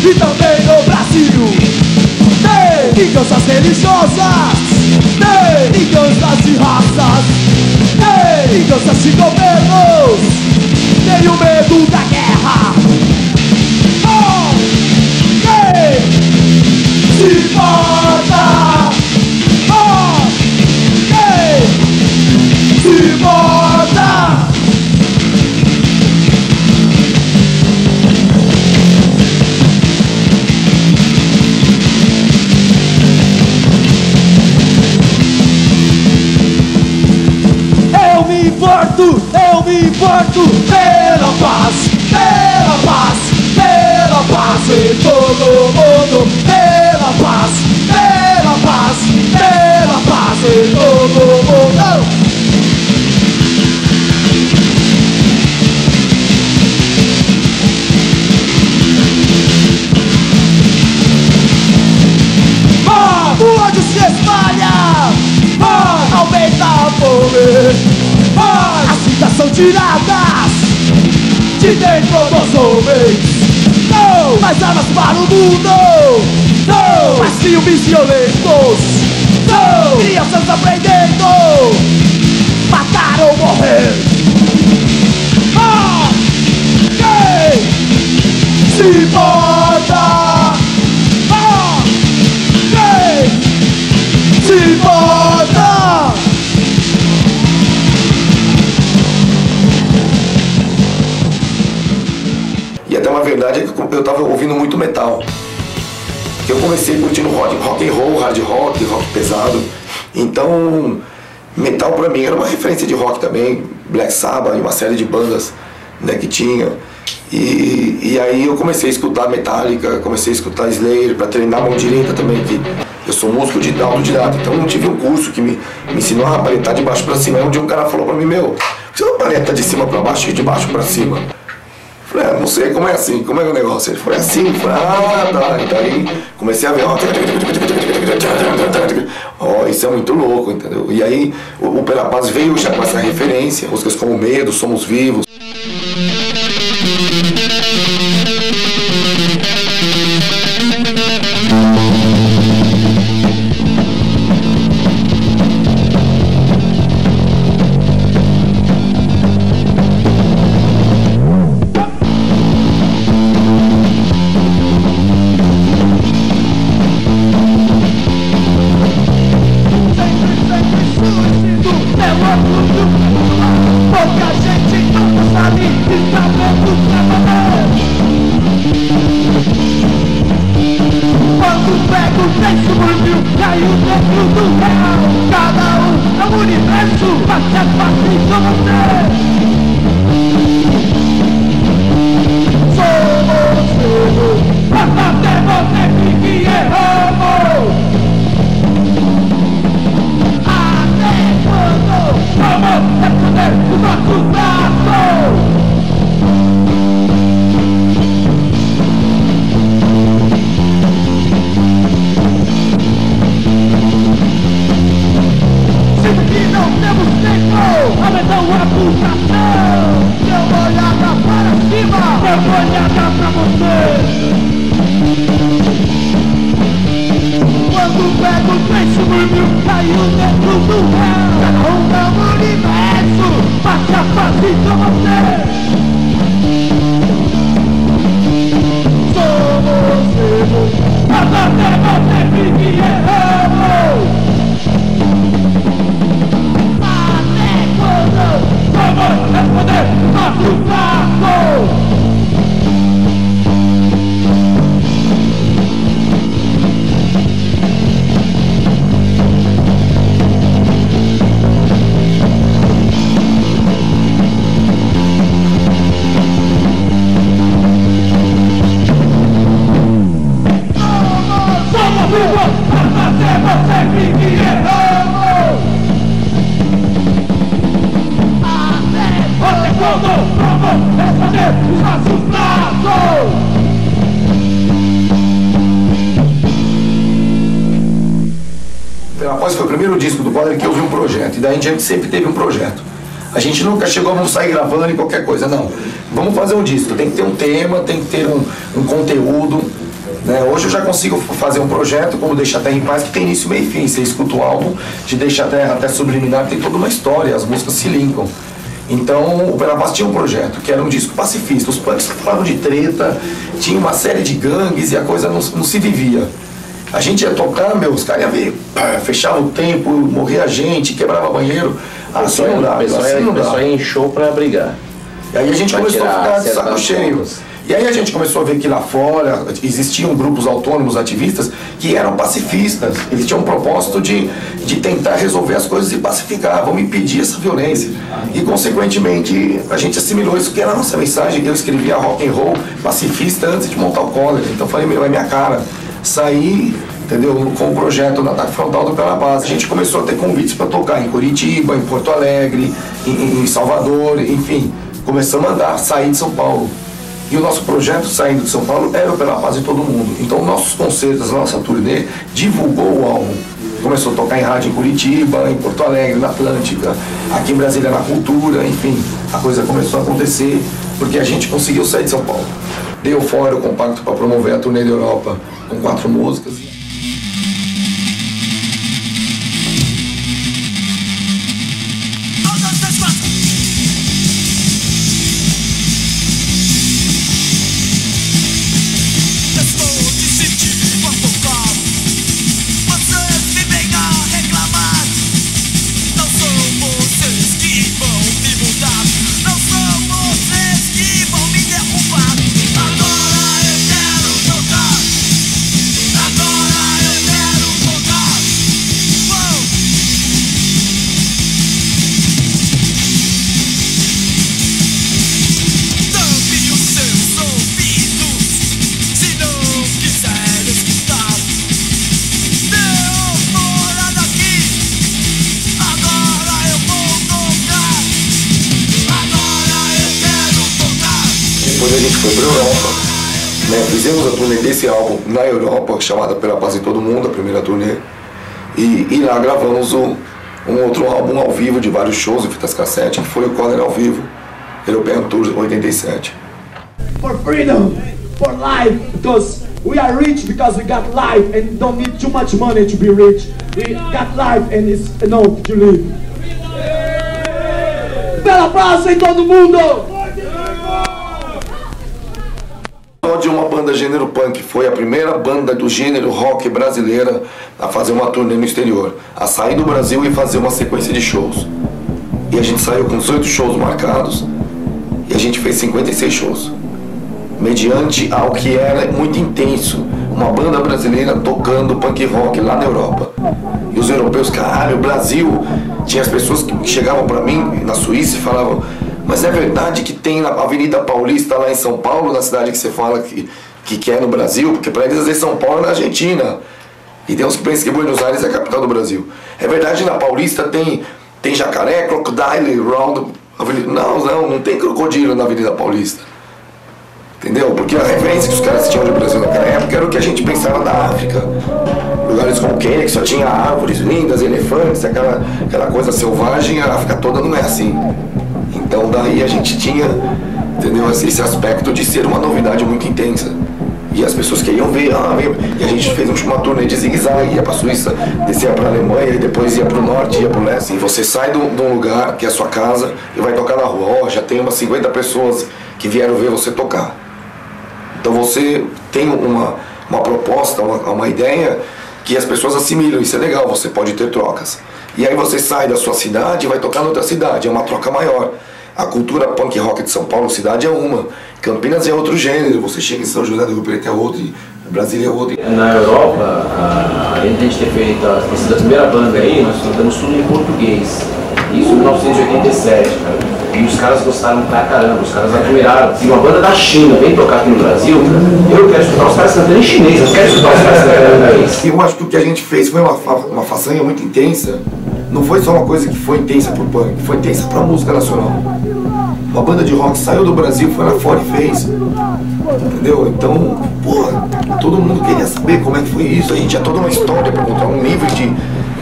E também no Brasil tem vinganças religiosas, tem vinganças de raças, tem vinganças de governos, tem o medo da guerra. Oh, tem. universo, pela paz, pela paz, pela paz em todo mundo, pela paz, pela paz, pela paz em todo mundo. O ódio se espalha, aumenta a fome, as vidas são tiradas de dentro dos homens. Não mais armas para o mundo, não mais filmes violentos, não crianças aprendendo, matar ou morrer. Quem se importa? Se importa! E até uma verdade é que eu tava ouvindo muito metal. Eu comecei curtindo rock and roll, hard rock, rock pesado. Então, metal pra mim era uma referência de rock também. Black Sabbath e uma série de bandas, né, que tinha. E aí eu comecei a escutar Metallica, comecei a escutar Slayer pra treinar a mão direita também, que eu sou músico de autodidata, então não tive um curso que me ensinou a paletar de baixo pra cima. Aí um dia um cara falou pra mim, meu, você não paleta de cima pra baixo e de baixo pra cima? Eu falei, não sei, como é assim, como é o negócio? Ele falou, é assim, eu falei, tá. Então aí comecei a ver, isso é muito louco, entendeu? E aí o Pela Paz veio já com essa referência, músicas como Medo, Somos Vivos. Após foi o primeiro disco do Cólera que eu vi um projeto, e daí em diante sempre teve um projeto. A gente nunca chegou, vamos sair gravando em qualquer coisa, não. Vamos fazer um disco, tem que ter um tema, tem que ter um conteúdo. Né? Hoje eu já consigo fazer um projeto como Deixa a Terra em Paz, que tem início, meio e fim. Você escuta o álbum de Deixa a Terra até Subliminar, tem toda uma história, as músicas se linkam. Então o Pela Paz tinha um projeto, que era um disco pacifista. Os punks falavam de treta, tinha uma série de gangues e a coisa não se vivia. A gente ia tocar, os caras iam ver, fechava o tempo, morria gente, quebrava banheiro. Assim não dá, assim não dá. O pessoal ia em show pra brigar. E aí a gente começou a ficar de saco cheio. E aí a gente começou a ver que lá fora existiam grupos autônomos, ativistas, que eram pacifistas. Eles tinham um propósito de tentar resolver as coisas e pacificar, vamos impedir essa violência. E, consequentemente, a gente assimilou isso, que era a nossa mensagem. Eu escrevia rock and roll pacifista antes de montar o Cólera. Então eu falei, meu, é minha cara. Saí, entendeu, com o projeto do Ataque Frontal do Pela Paz. A gente começou a ter convites para tocar em Curitiba, em Porto Alegre, em Salvador, enfim. Começamos a andar, sair de São Paulo. E o nosso projeto saindo de São Paulo era o Pela Paz de Todo Mundo. Então nossos concertos, a nossa turnê divulgou o álbum. Começou a tocar em rádio em Curitiba, em Porto Alegre, na Atlântica, aqui em Brasília na Cultura, enfim. A coisa começou a acontecer porque a gente conseguiu sair de São Paulo. Deu fora o compacto para promover a turnê da Europa com 4 músicas. Depois a gente foi para a Europa, né? Fizemos a turnê desse álbum na Europa, chamada Pela Paz em Todo Mundo, a primeira turnê. E lá gravamos um outro álbum ao vivo de vários shows em fitas cassete, que foi o Cólera ao vivo, European Tour 87. For freedom, for life, because we are rich because we got life and don't need too much money to be rich. We got life and it's enough to live. Pela Paz em Todo Mundo! De uma banda gênero punk, foi a primeira banda do gênero rock brasileira a fazer uma turnê no exterior, a sair do Brasil e fazer uma sequência de shows. E a gente saiu com 18 shows marcados e a gente fez 56 shows, mediante ao que era muito intenso, uma banda brasileira tocando punk rock lá na Europa. E os europeus, caralho, o Brasil, tinha as pessoas que chegavam pra mim na Suíça e falavam: mas é verdade que tem na Avenida Paulista lá em São Paulo, na cidade que você fala que é no Brasil? Porque para eles dizer São Paulo é na Argentina. E tem uns que pensam que Buenos Aires é a capital do Brasil. É verdade, na Paulista tem jacaré, crocodile, round... Não tem crocodilo na Avenida Paulista. Entendeu? Porque a referência que os caras tinham de Brasil naquela época era o que a gente pensava da África. Lugares como Quênia, que só tinha árvores lindas, elefantes, aquela coisa selvagem. A África toda não é assim. Então daí a gente tinha, entendeu, esse aspecto de ser uma novidade muito intensa. E as pessoas queriam ver, e a gente fez uma turnê de zigue-zague, ia pra Suíça, descia pra Alemanha, e depois ia pro norte, ia pro leste. E você sai de um lugar, que é a sua casa, e vai tocar na rua. Já tem umas 50 pessoas que vieram ver você tocar. Então você tem uma proposta, uma ideia que as pessoas assimilam, isso é legal, você pode ter trocas. E aí você sai da sua cidade e vai tocar em outra cidade, é uma troca maior. A cultura punk rock de São Paulo, cidade é uma, Campinas é outro gênero, você chega em São José do Rio Preto é outro, Brasília é outro. Na Europa, além de a gente ter feito a primeira banda aí, nós cantamos tudo em português. Isso em 1987, cara. E os caras gostaram pra caramba, os caras admiraram. Se uma banda da China vem tocar aqui no Brasil, eu quero escutar os caras cantando em chinês, eu quero escutar os caras cantando em inglês. Eu acho que o que a gente fez foi uma façanha muito intensa. Não foi só uma coisa que foi intensa pro punk, foi intensa pra música nacional. Uma banda de rock saiu do Brasil, foi lá fora e fez. Entendeu? Então, porra, todo mundo queria saber como é que foi isso. A gente tinha toda uma história pra contar, um nível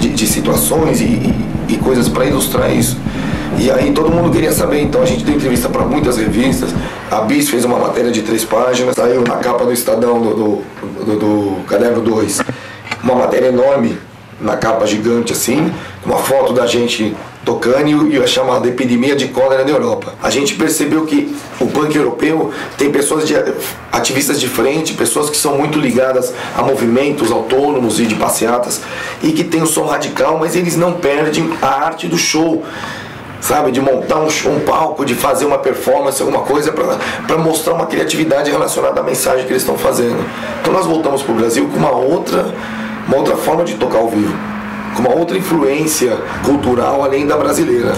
de situações e coisas pra ilustrar isso. E aí todo mundo queria saber, então a gente deu entrevista para muitas revistas. A Bis fez uma matéria de 3 páginas, saiu na capa do Estadão do Caderno 2. Uma matéria enorme, na capa gigante assim, uma foto da gente tocando e a chamada Epidemia de Cólera na Europa. A gente percebeu que o punk europeu tem pessoas, ativistas de frente, pessoas que são muito ligadas a movimentos autônomos e de passeatas, e que tem o som radical, mas eles não perdem a arte do show. sabe? De montar um palco, de fazer uma performance, alguma coisa para mostrar uma criatividade relacionada à mensagem que eles estão fazendo. Então nós voltamos para o Brasil com uma outra forma de tocar ao vivo, com uma outra influência cultural além da brasileira.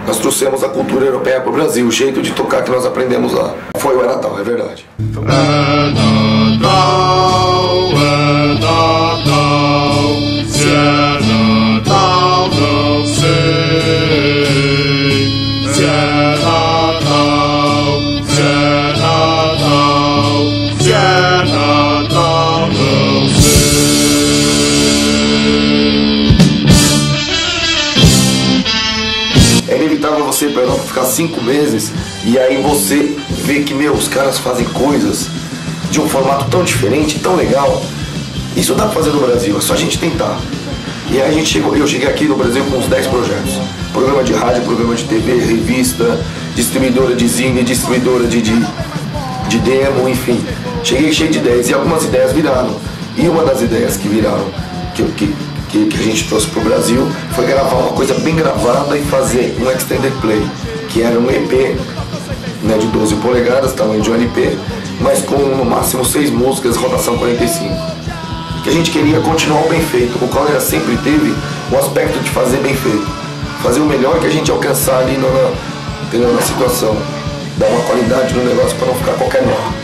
Nós trouxemos a cultura europeia para o Brasil, o jeito de tocar que nós aprendemos lá. Foi o É Natal, é verdade. É Natal, se é Natal não sei. Se é Natal, se é Natal, se é Natal não sei. É inevitável você ir para a Europa ficar 5 meses e aí você vê que, os caras fazem coisas de um formato tão diferente, tão legal. Isso dá pra fazer no Brasil, é só a gente tentar. E aí eu cheguei aqui no Brasil com uns 10 projetos. Programa de rádio, programa de TV, revista, distribuidora de zine, distribuidora de demo, enfim. Cheguei cheio de ideias e algumas ideias viraram. E uma das ideias que viraram, que a gente trouxe pro Brasil, foi gravar uma coisa bem gravada e fazer um extended play, que era um EP, né, de 12 polegadas, tamanho de um LP, mas com no máximo 6 músicas, rotação 45. Que a gente queria continuar o bem feito. O Cólera sempre teve o aspecto de fazer bem feito, fazer o melhor que a gente alcançar ali na situação, dar uma qualidade no negócio para não ficar qualquer nota.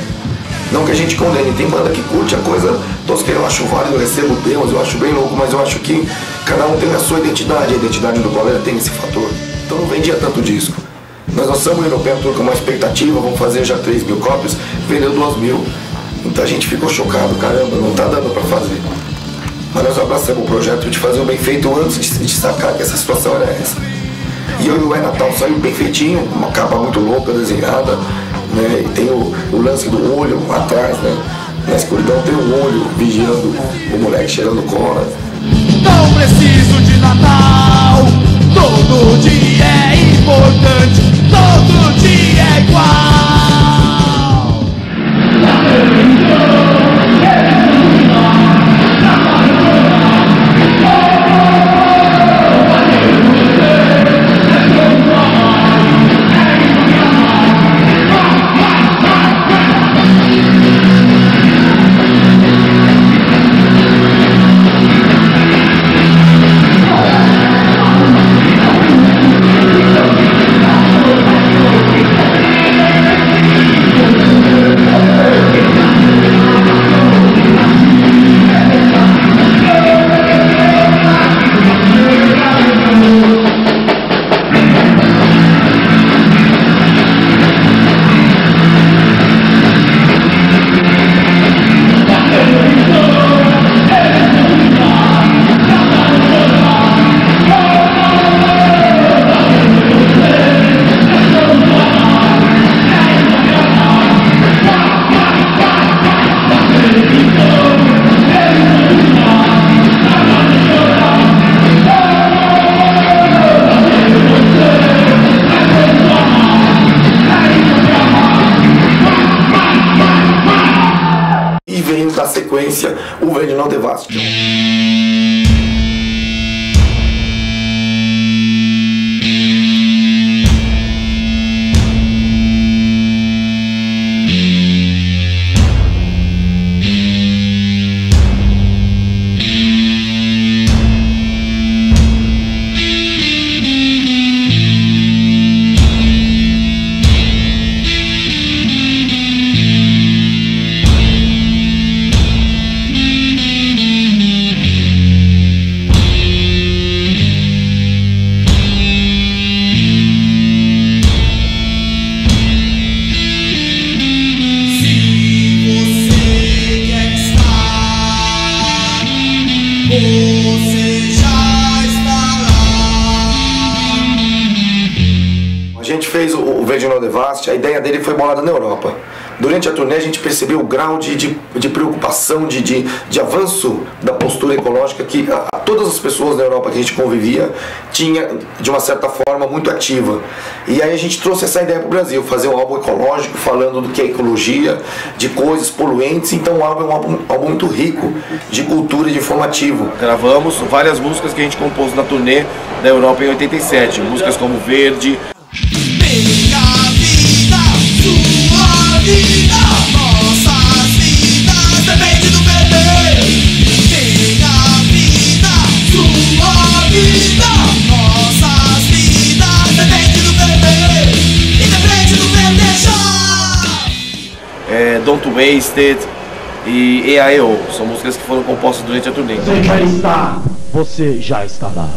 Não que a gente condene, tem banda que curte a coisa tosca, eu acho válido, eu recebo demos, eu acho bem louco, mas eu acho que cada um tem a sua identidade, a identidade do Cólera tem esse fator. Então não vendia tanto disco. Nós lançamos o Europeu Tour com uma expectativa, vamos fazer já 3.000 cópias, vendeu 2.000. Então a gente ficou chocado, caramba, não tá dando pra fazer. Mas nós abraçamos o projeto de fazer o bem feito antes de sacar que essa situação era essa. E o É Natal saiu bem feitinho, uma capa muito louca, desenhada, né? E tem o lance do olho atrás, né? Na escuridão tem um olho vigiando o moleque cheirando cola. Não preciso de Natal, todo dia é importante, todo dia é igual. O Veneno Devastation. Devast, a ideia dele foi bolada na Europa. Durante a turnê a gente percebeu o grau de preocupação, de avanço da postura ecológica que todas as pessoas na Europa que a gente convivia tinha, de uma certa forma, muito ativa. E aí a gente trouxe essa ideia para o Brasil, fazer um álbum ecológico, falando do que é ecologia, de coisas poluentes. Então o álbum é um álbum muito rico de cultura e de informativo. Gravamos várias músicas que a gente compôs na turnê da Europa em 87, músicas como Verde. Vida, nossas vidas depende do bebê. Minha vida, sua vida, nossas vidas depende do bebê. E depende do bebê já. Don't Waste It e EAEO, são músicas que foram compostas durante a turnê. Você já está, você já está lá.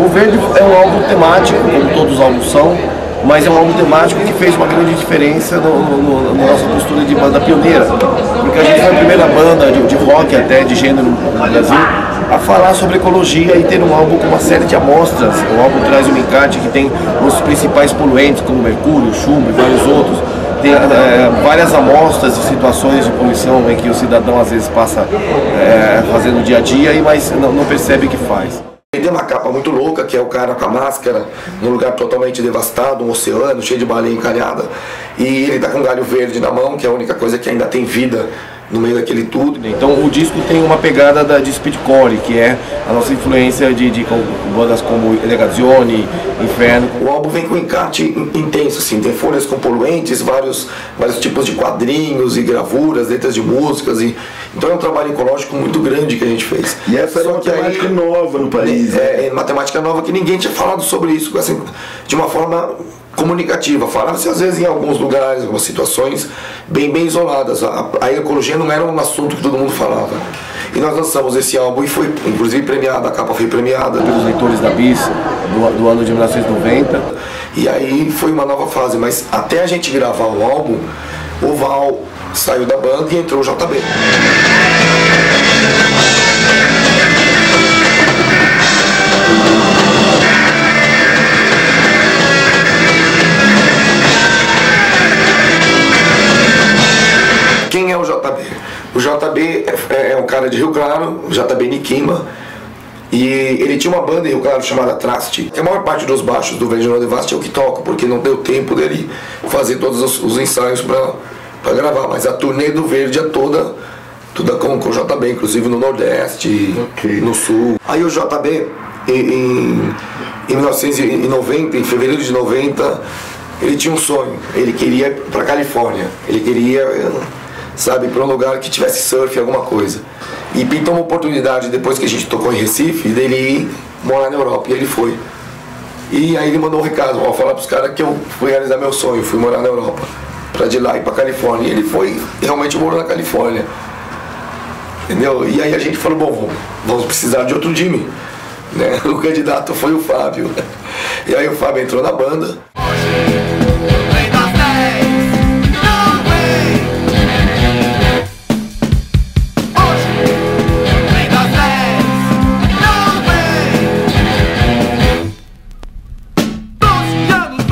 O Verde é um álbum temático, como todos os álbuns são, mas é um álbum temático que fez uma grande diferença na nossa postura de banda pioneira, porque a gente foi a primeira banda de rock, até de gênero no Brasil, a falar sobre ecologia e ter um álbum com uma série de amostras. O álbum traz um encarte que tem os principais poluentes, como mercúrio, chumbo e vários outros. Tem várias amostras de situações de poluição em que o cidadão às vezes passa fazendo o dia a dia, mas não percebe o que faz. Ele tem uma capa muito louca, que é o cara com a máscara, num lugar totalmente devastado, um oceano cheio de baleia encalhada, e ele tá com um galho verde na mão, que é a única coisa que ainda tem vida no meio daquele tudo. Então o disco tem uma pegada de speedcore, que é a nossa influência de bandas como Elegazione, Inferno. O álbum vem com um encarte intenso, assim, tem folhas com poluentes, vários tipos de quadrinhos e gravuras, letras de músicas, então é um trabalho ecológico muito grande que a gente fez. E essa é uma matemática nova no país. É matemática nova que ninguém tinha falado sobre isso, assim, de uma forma comunicativa. Falava-se às vezes em alguns lugares, algumas situações bem isoladas. A ecologia não era um assunto que todo mundo falava. E nós lançamos esse álbum e foi inclusive premiado, a capa foi premiada pelos leitores da Bis do ano de 1990. E aí foi uma nova fase, mas até a gente gravar o álbum, o Val saiu da banda e entrou o JB. Quem é o JB? O JB é um cara de Rio Claro, JB Nikima, e ele tinha uma banda em Rio Claro chamada Traste. A maior parte dos baixos do Verde Devast é o que toca, porque não deu tempo dele fazer todos os ensaios para gravar, mas a turnê do Verde é toda com o JB, inclusive no Nordeste, no Sul. Aí o JB, em em 1990, em fevereiro de 90, ele tinha um sonho. Ele queria ir pra Califórnia. Ele queria, sabe, para um lugar que tivesse surf, alguma coisa. E pintou uma oportunidade, depois que a gente tocou em Recife, dele ir morar na Europa. E ele foi. E aí ele mandou um recado, ó, falar pros caras que eu fui realizar meu sonho, fui morar na Europa. Pra de lá ir pra Califórnia. E ele foi, realmente morou na Califórnia. Entendeu? E aí a gente falou, bom, vamos precisar de outro Jimmy. Né? O candidato foi o Fábio. E aí o Fábio entrou na banda.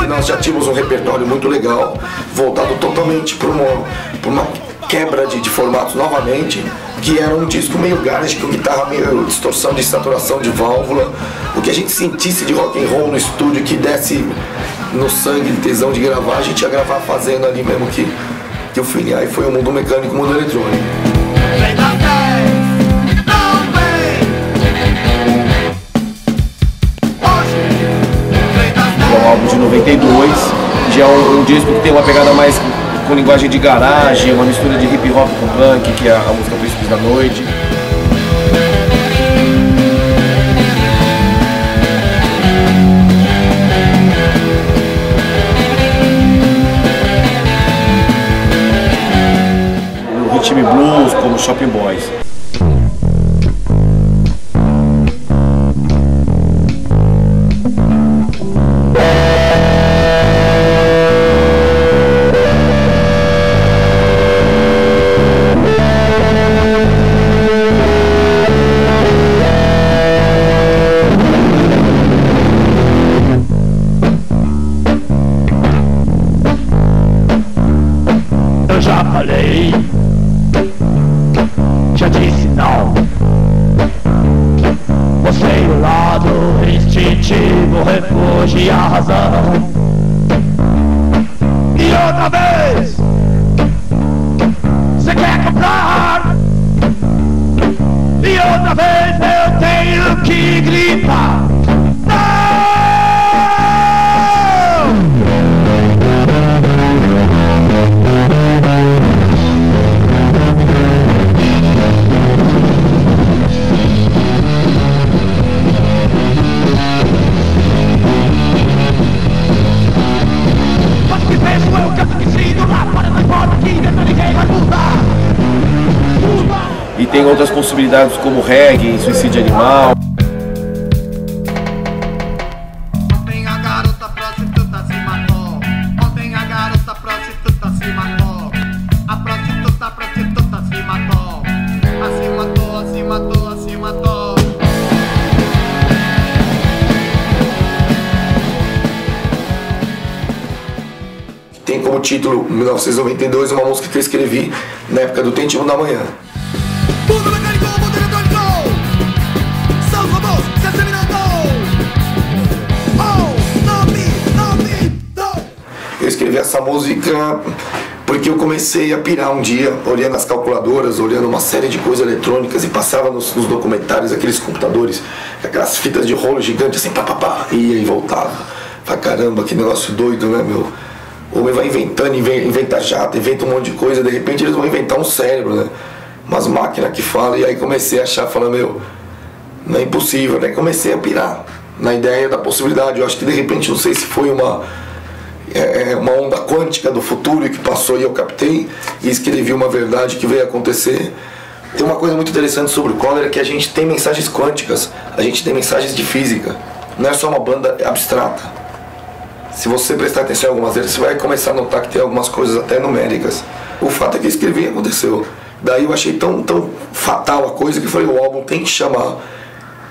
Nós já tínhamos um repertório muito legal, voltado totalmente para uma quebra de formatos novamente, que era um disco meio garage, com guitarra meio distorção de saturação de válvula, o que a gente sentisse de rock and roll no estúdio, que desse no sangue, tesão de gravar, a gente ia gravar fazendo ali mesmo que o feeling. Aí foi o mundo mecânico, o mundo eletrônico. É um álbum de 92, já é um disco que tem uma pegada mais com linguagem de garagem, uma mistura de hip hop com punk, que é a música Príncipes da Noite. O ritmo blues, como Shopping Boys. Já falei, já disse não. Você e o lado instintivo, refúgio e a razão. E outra vez, você quer comprar? E outra vez eu tenho que gritar. E tem outras possibilidades como reggae, suicídio animal. Ontem a garota prostituta se matou. Ontem a garota prostituta se matou. A prostituta se matou. Se matou, se matou, se matou. Tem como título 1992 uma música que eu escrevi na época do Tente 1 da manhã. Mundo mecânico, mundo eletrônico. São robôs se exterminando. Eu escrevi essa música porque eu comecei a pirar um dia, olhando as calculadoras, olhando uma série de coisas eletrônicas, e passava nos documentários aqueles computadores, aquelas fitas de rolo gigantes assim, pá, ia e voltava. Falei, caramba, que negócio doido, né, meu? O homem vai inventando, inventa jato, inventa um monte de coisa, de repente eles vão inventar um cérebro, né? Umas máquinas que falam, e aí comecei a achar, falando, meu, não é impossível, né? Comecei a pirar na ideia da possibilidade. Eu acho que de repente, não sei se foi uma onda quântica do futuro que passou e eu captei e escrevi uma verdade que veio acontecer. Tem uma coisa muito interessante sobre o Cólera, que a gente tem mensagens quânticas, a gente tem mensagens de física, não é só uma banda abstrata. Se você prestar atenção em algumas vezes, você vai começar a notar que tem algumas coisas até numéricas. O fato é que eu escrevi e aconteceu. Daí eu achei tão fatal a coisa que eu falei, o álbum tem que chamar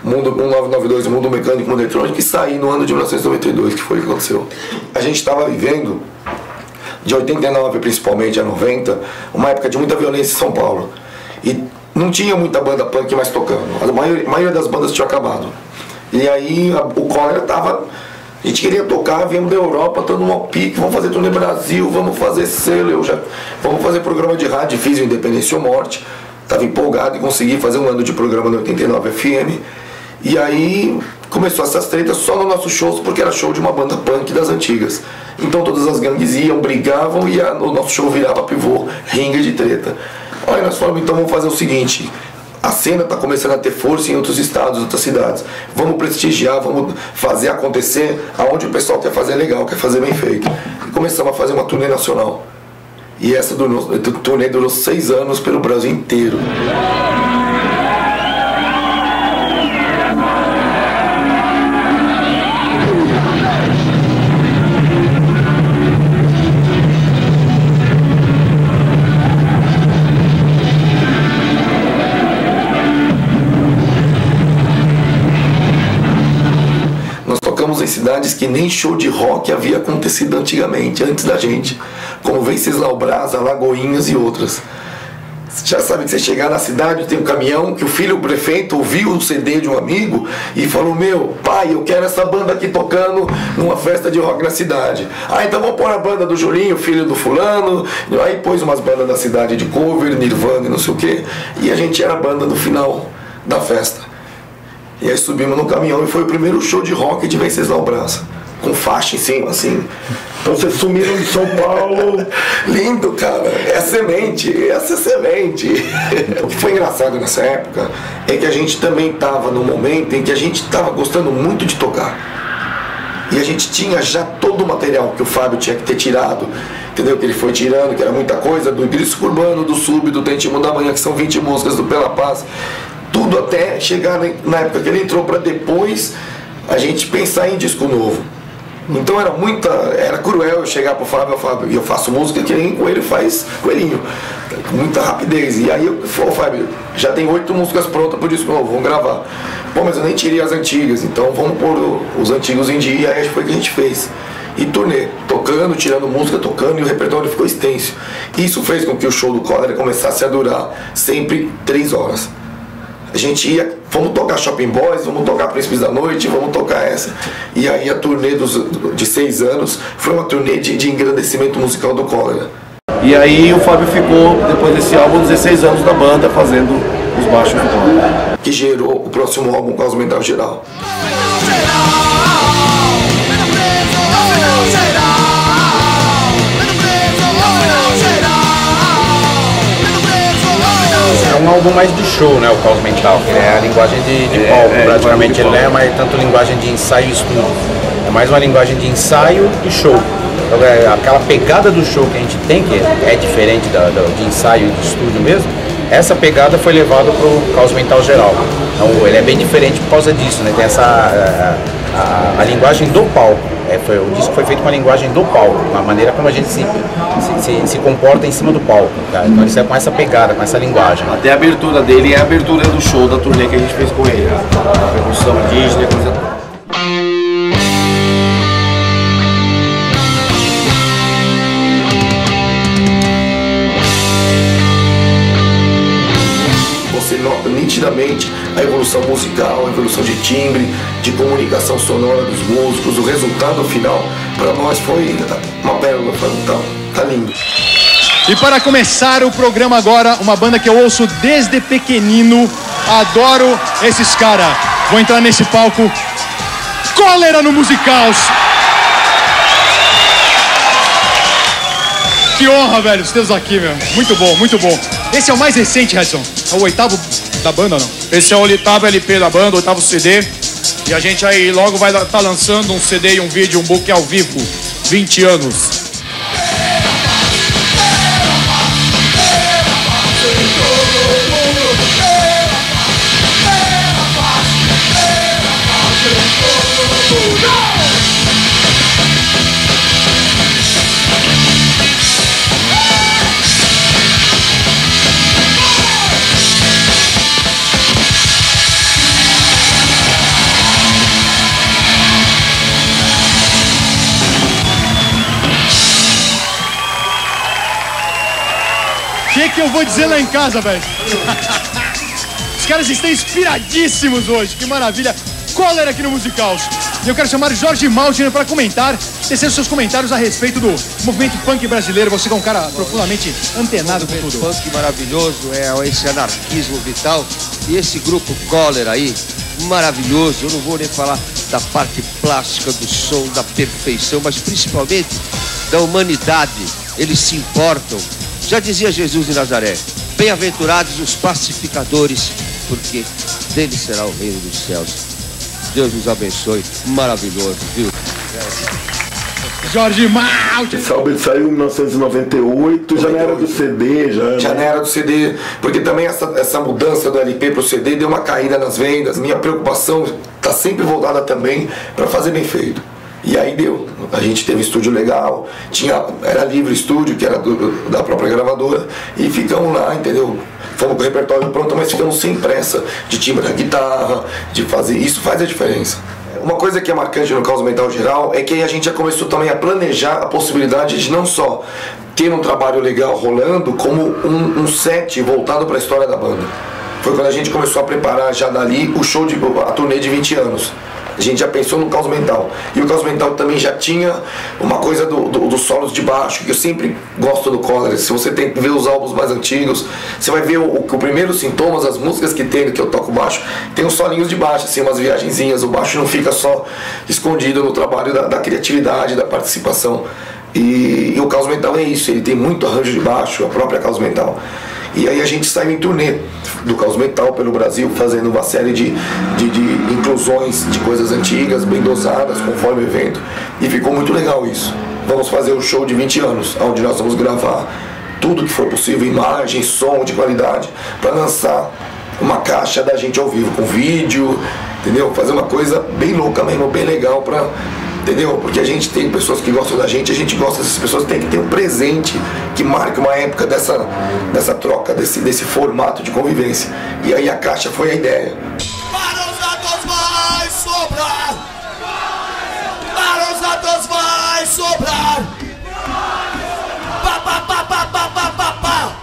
Mundo 1992, Mundo Mecânico, Mundo Eletrônico, e sair no ano de 1992, que foi o que aconteceu. A gente estava vivendo, de 89 principalmente a 90, uma época de muita violência em São Paulo. E não tinha muita banda punk mais tocando. A maioria das bandas tinha acabado. E aí o Cólera tava... A gente queria tocar, viemos da Europa, todo no pique, vamos fazer turnê Brasil, vamos fazer selo, vamos fazer programa de rádio, fiz o Independência ou Morte. Estava empolgado e consegui fazer um ano de programa no 89 FM. E aí começou essas tretas só no nosso show, porque era show de uma banda punk das antigas. Então todas as gangues iam, brigavam e o nosso show virava pivô, ringue de treta. Aí nós falamos, então vamos fazer o seguinte, a cena está começando a ter força em outros estados, outras cidades. Vamos prestigiar, vamos fazer acontecer aonde o pessoal quer fazer legal, quer fazer bem feito. E começamos a fazer uma turnê nacional. E essa turnê durou 6 anos pelo Brasil inteiro. Em cidades que nem show de rock havia acontecido antigamente, antes da gente, como Venceslau Braz, Alagoinhas e outras. Você já sabe que você chegar na cidade, tem um caminhão que o filho do prefeito ouviu o CD de um amigo e falou, meu pai, eu quero essa banda aqui tocando numa festa de rock na cidade. Ah, então vamos pôr a banda do Julinho, filho do fulano. Aí pôs umas bandas da cidade de cover, Nirvana e não sei o que, e a gente era a banda no final da festa. E aí subimos no caminhão e foi o primeiro show de rock de Venceslau Braz, com faixa em cima, assim. Então vocês sumiram de São Paulo. Lindo, cara. É semente, essa é semente. O que foi engraçado nessa época é que a gente também estava num momento em que a gente estava gostando muito de tocar. E a gente tinha já todo o material que o Fábio tinha que ter tirado, entendeu? Que ele foi tirando, que era muita coisa, do Igreja Urbano, do Sub, do Tente Mundo da Manhã, que são 20 músicas, do Pela Paz. Tudo até chegar na época que ele entrou, para depois a gente pensar em disco novo. Então era cruel eu chegar pro Fábio, e eu faço música que nem coelho faz coelhinho, com muita rapidez. E aí eu falei, Fábio, já tem 8 músicas prontas pro disco novo, vamos gravar. Pô, mas eu nem tirei as antigas, então vamos pôr os antigos em dia. E aí foi o que a gente fez. E turnê, tocando, tirando música, tocando, e o repertório ficou extenso. Isso fez com que o show do Cólera começasse a durar sempre 3 horas. A gente ia, vamos tocar Shopping Boys, vamos tocar Príncipes da Noite, vamos tocar essa. E aí a turnê de 6 anos foi uma turnê de engrandecimento musical do Cólera. E aí o Fábio ficou, depois desse álbum, 16 anos na banda, fazendo os baixos do Cólera. Que gerou o próximo álbum, Caos Mental Geral. É um álbum mais de show, né, o Caos Mental, que é a linguagem de palco, praticamente. Ele não é mais tanto linguagem de ensaio e estudo, é mais uma linguagem de ensaio e show. Então, aquela pegada do show que a gente tem, que é diferente de ensaio e de estúdio mesmo, essa pegada foi levada para o Caos Mental Geral. Então ele é bem diferente por causa disso, né, tem a linguagem do palco. O disco foi feito com a linguagem do palco, a maneira como a gente se comporta em cima do palco. Tá? Então isso é com essa pegada, com essa linguagem. Até a abertura dele é a abertura do show, da turnê que a gente fez com ele. A Revolução Indígena, coisa toda. Você nota nitidamente a evolução musical, a evolução de timbre, de comunicação sonora dos músicos. O resultado final, para nós, foi uma pérola, tá lindo. E para começar o programa agora, uma banda que eu ouço desde pequenino, adoro esses caras. Vou entrar nesse palco, Cólera no Musicaus. Que honra, velho, tê-los aqui, meu. Muito bom, muito bom. Esse é o mais recente, Edson. É o 8º da banda, não? Esse é o 8º LP da banda, 8º CD. E a gente aí logo vai estar lançando um CD e um vídeo, um book ao vivo. 20 anos. O que eu vou dizer lá em casa, velho? Os caras estão inspiradíssimos hoje, que maravilha. Cólera aqui no Musicaus. E eu quero chamar Jorge Maltner para comentar, tecer seus comentários a respeito do movimento punk brasileiro. Você que é um cara profundamente antenado com tudo. Punk maravilhoso, é esse anarquismo vital. E esse grupo Cólera aí, maravilhoso. Eu não vou nem falar da parte plástica do som, da perfeição, mas principalmente da humanidade. Eles se importam. Já dizia Jesus de Nazaré: bem-aventurados os pacificadores, porque deles será o reino dos céus. Deus nos abençoe. Maravilhoso, viu? Jorge Malte. Salve, saiu em 1998, já não era do CD, já não era do CD, porque também essa mudança do LP pro CD deu uma caída nas vendas. Minha preocupação tá sempre voltada também para fazer bem feito. E aí deu, a gente teve estúdio legal, era livre estúdio, que era da própria gravadora, e ficamos lá, entendeu? Fomos com o repertório pronto, mas ficamos sem pressa de timbre da guitarra, de fazer isso, faz a diferença. Uma coisa que é marcante no Caos Mental geral é que a gente já começou também a planejar a possibilidade de não só ter um trabalho legal rolando, como um set voltado para a história da banda. Foi quando a gente começou a preparar já dali a turnê de 20 anos. A gente já pensou no Caos Mental. E o Caos Mental também já tinha uma coisa dos solos de baixo, que eu sempre gosto do Cólera. Se você tem que ver os álbuns mais antigos, você vai ver o primeiro Sintomas, as músicas que tem, que eu toco baixo, tem uns solinhos de baixo, assim, umas viagenzinhas. O baixo não fica só escondido no trabalho da criatividade, da participação. E o Caos Mental é isso, ele tem muito arranjo de baixo, a própria Caos Mental. E aí a gente saiu em turnê do Caos Mental pelo Brasil, fazendo uma série de inclusões de coisas antigas, bem dosadas, conforme o evento. E ficou muito legal isso. Vamos fazer o show de 20 anos, onde nós vamos gravar tudo que for possível, imagem, som de qualidade, para lançar uma caixa da gente ao vivo, com vídeo, entendeu? Fazer uma coisa bem louca mesmo, bem legal para... Entendeu? Porque a gente tem pessoas que gostam da gente, a gente gosta dessas pessoas, tem que ter um presente que marque uma época dessa troca, desse formato de convivência. E aí a caixa foi a ideia. Para os atos vai sobrar. Para os atos vai sobrar. Pa, pa, pa, pa, pa, pa, pa, pa.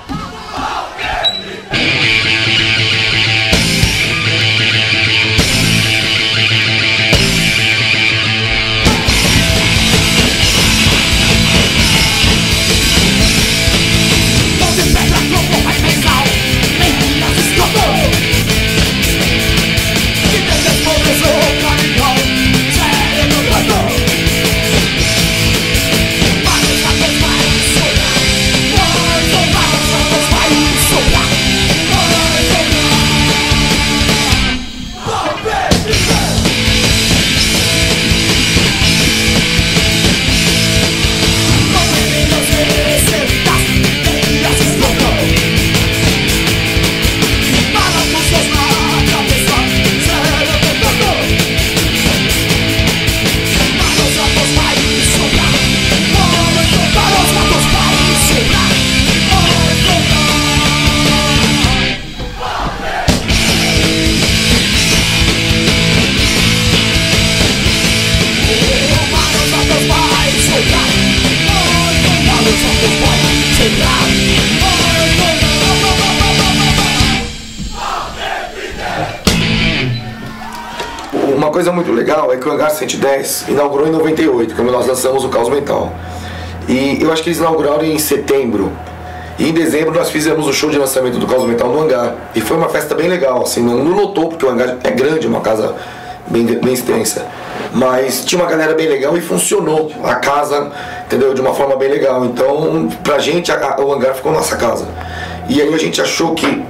Uma coisa muito legal é que o Hangar 110 inaugurou em 98, quando nós lançamos o Caos Mental. E eu acho que eles inauguraram em setembro. E em dezembro nós fizemos o show de lançamento do Caos Mental no Hangar. E foi uma festa bem legal, assim, não lotou, porque o Hangar é grande, uma casa bem extensa. Mas tinha uma galera bem legal e funcionou a casa, entendeu? De uma forma bem legal. Então, pra gente, o Hangar ficou nossa casa. E aí a gente achou que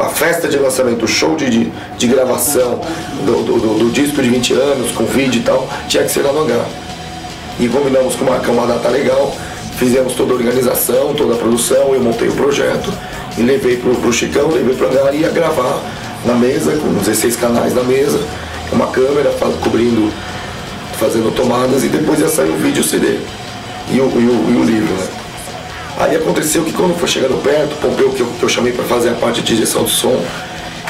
a festa de lançamento, o show de gravação do disco de 20 anos, com vídeo e tal, tinha que ser lá no Hangar. E combinamos com uma data legal, fizemos toda a organização, toda a produção, eu montei o projeto e levei pro Chicão, levei pro Hangar e ia gravar na mesa, com 16 canais na mesa, uma câmera cobrindo, fazendo tomadas, e depois ia sair o vídeo, o CD e o livro, né? Aí aconteceu que quando foi chegando perto, o Pompeu, que eu chamei para fazer a parte de direção do som,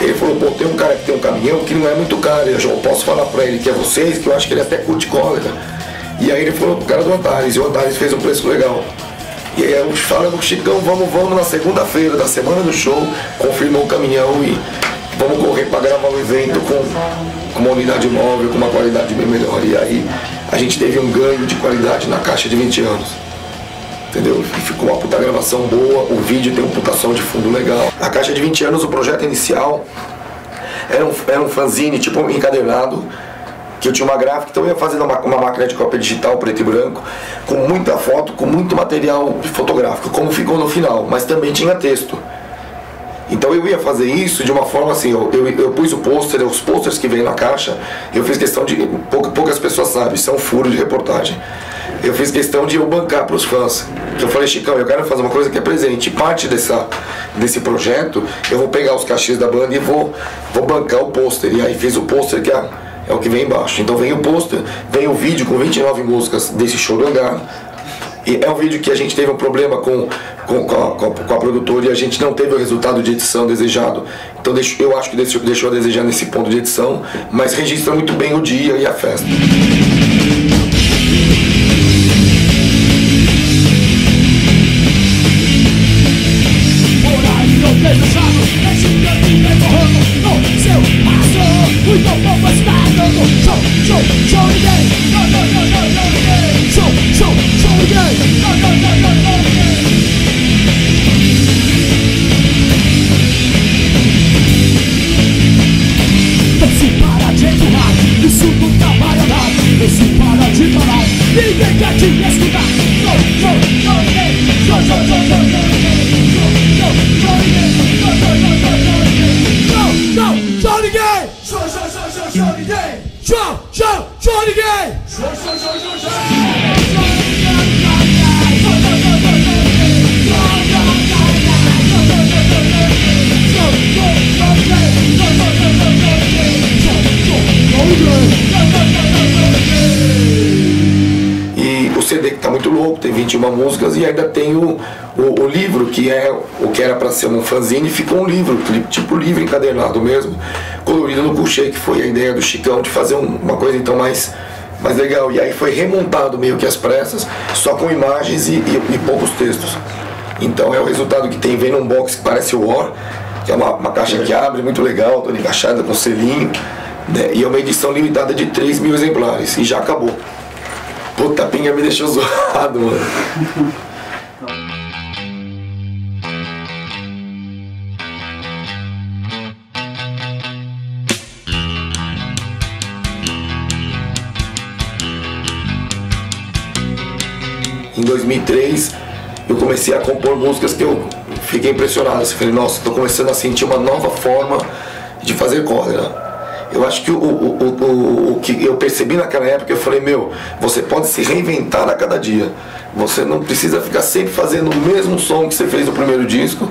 ele falou: pô, tem um cara que tem um caminhão que não é muito caro, eu posso falar para ele que é vocês, que eu acho que ele até curte Cólera. E aí ele falou pro cara do Antares, e o Antares fez um preço legal. E aí eu falo no Chicão, vamos na segunda-feira da semana do show, confirmou o caminhão e vamos correr para gravar o evento com uma unidade móvel, com uma qualidade bem melhor. E aí a gente teve um ganho de qualidade na caixa de 20 anos. Entendeu? E ficou uma puta gravação boa, o vídeo tem um puta som de fundo legal. A caixa de 20 anos, o projeto inicial Era um fanzine, tipo um encadernado, que eu tinha uma gráfica, então eu ia fazendo uma máquina de cópia digital preto e branco, com muita foto, com muito material fotográfico, como ficou no final, mas também tinha texto. Então eu ia fazer isso de uma forma assim, eu pus o pôster, os posters que vem na caixa, eu fiz questão de, poucas pessoas sabem, isso é um furo de reportagem. Eu fiz questão de eu bancar para os fãs. Que eu falei, Chicão, eu quero fazer uma coisa que é presente. Parte desse projeto, eu vou pegar os cachês da banda e vou bancar o pôster. E aí fiz o pôster que é o que vem embaixo. Então vem o pôster, vem o vídeo com 29 músicas desse show do Hangar. E é um vídeo que a gente teve um problema com a produtora e a gente não teve o resultado de edição desejado. Então eu acho que deixou a desejar nesse ponto de edição, mas registra muito bem o dia e a festa. Isso nunca vai andar, não se para de falar, ninguém quer te escutar. E o CD que tá muito louco, tem 21 músicas e ainda tem o livro, que é o que era para ser um fanzine, ficou um livro, tipo livro encadernado mesmo, colorido no couchê, que foi a ideia do Chicão de fazer uma coisa então mais legal. E aí foi remontado meio que às pressas, só com imagens e poucos textos. Então é o resultado que tem, vem num box que parece o War, que é uma caixa que abre, muito legal, toda encaixada com selinho, né? E é uma edição limitada de 3.000 exemplares, e já acabou. Puta, a pinga me deixou zoado, mano. Em 2003, eu comecei a compor músicas que eu fiquei impressionado. Eu falei, nossa, estou começando a sentir uma nova forma de fazer Cólera. Eu acho que o que eu percebi naquela época, eu falei, meu, você pode se reinventar a cada dia. Você não precisa ficar sempre fazendo o mesmo som que você fez no primeiro disco,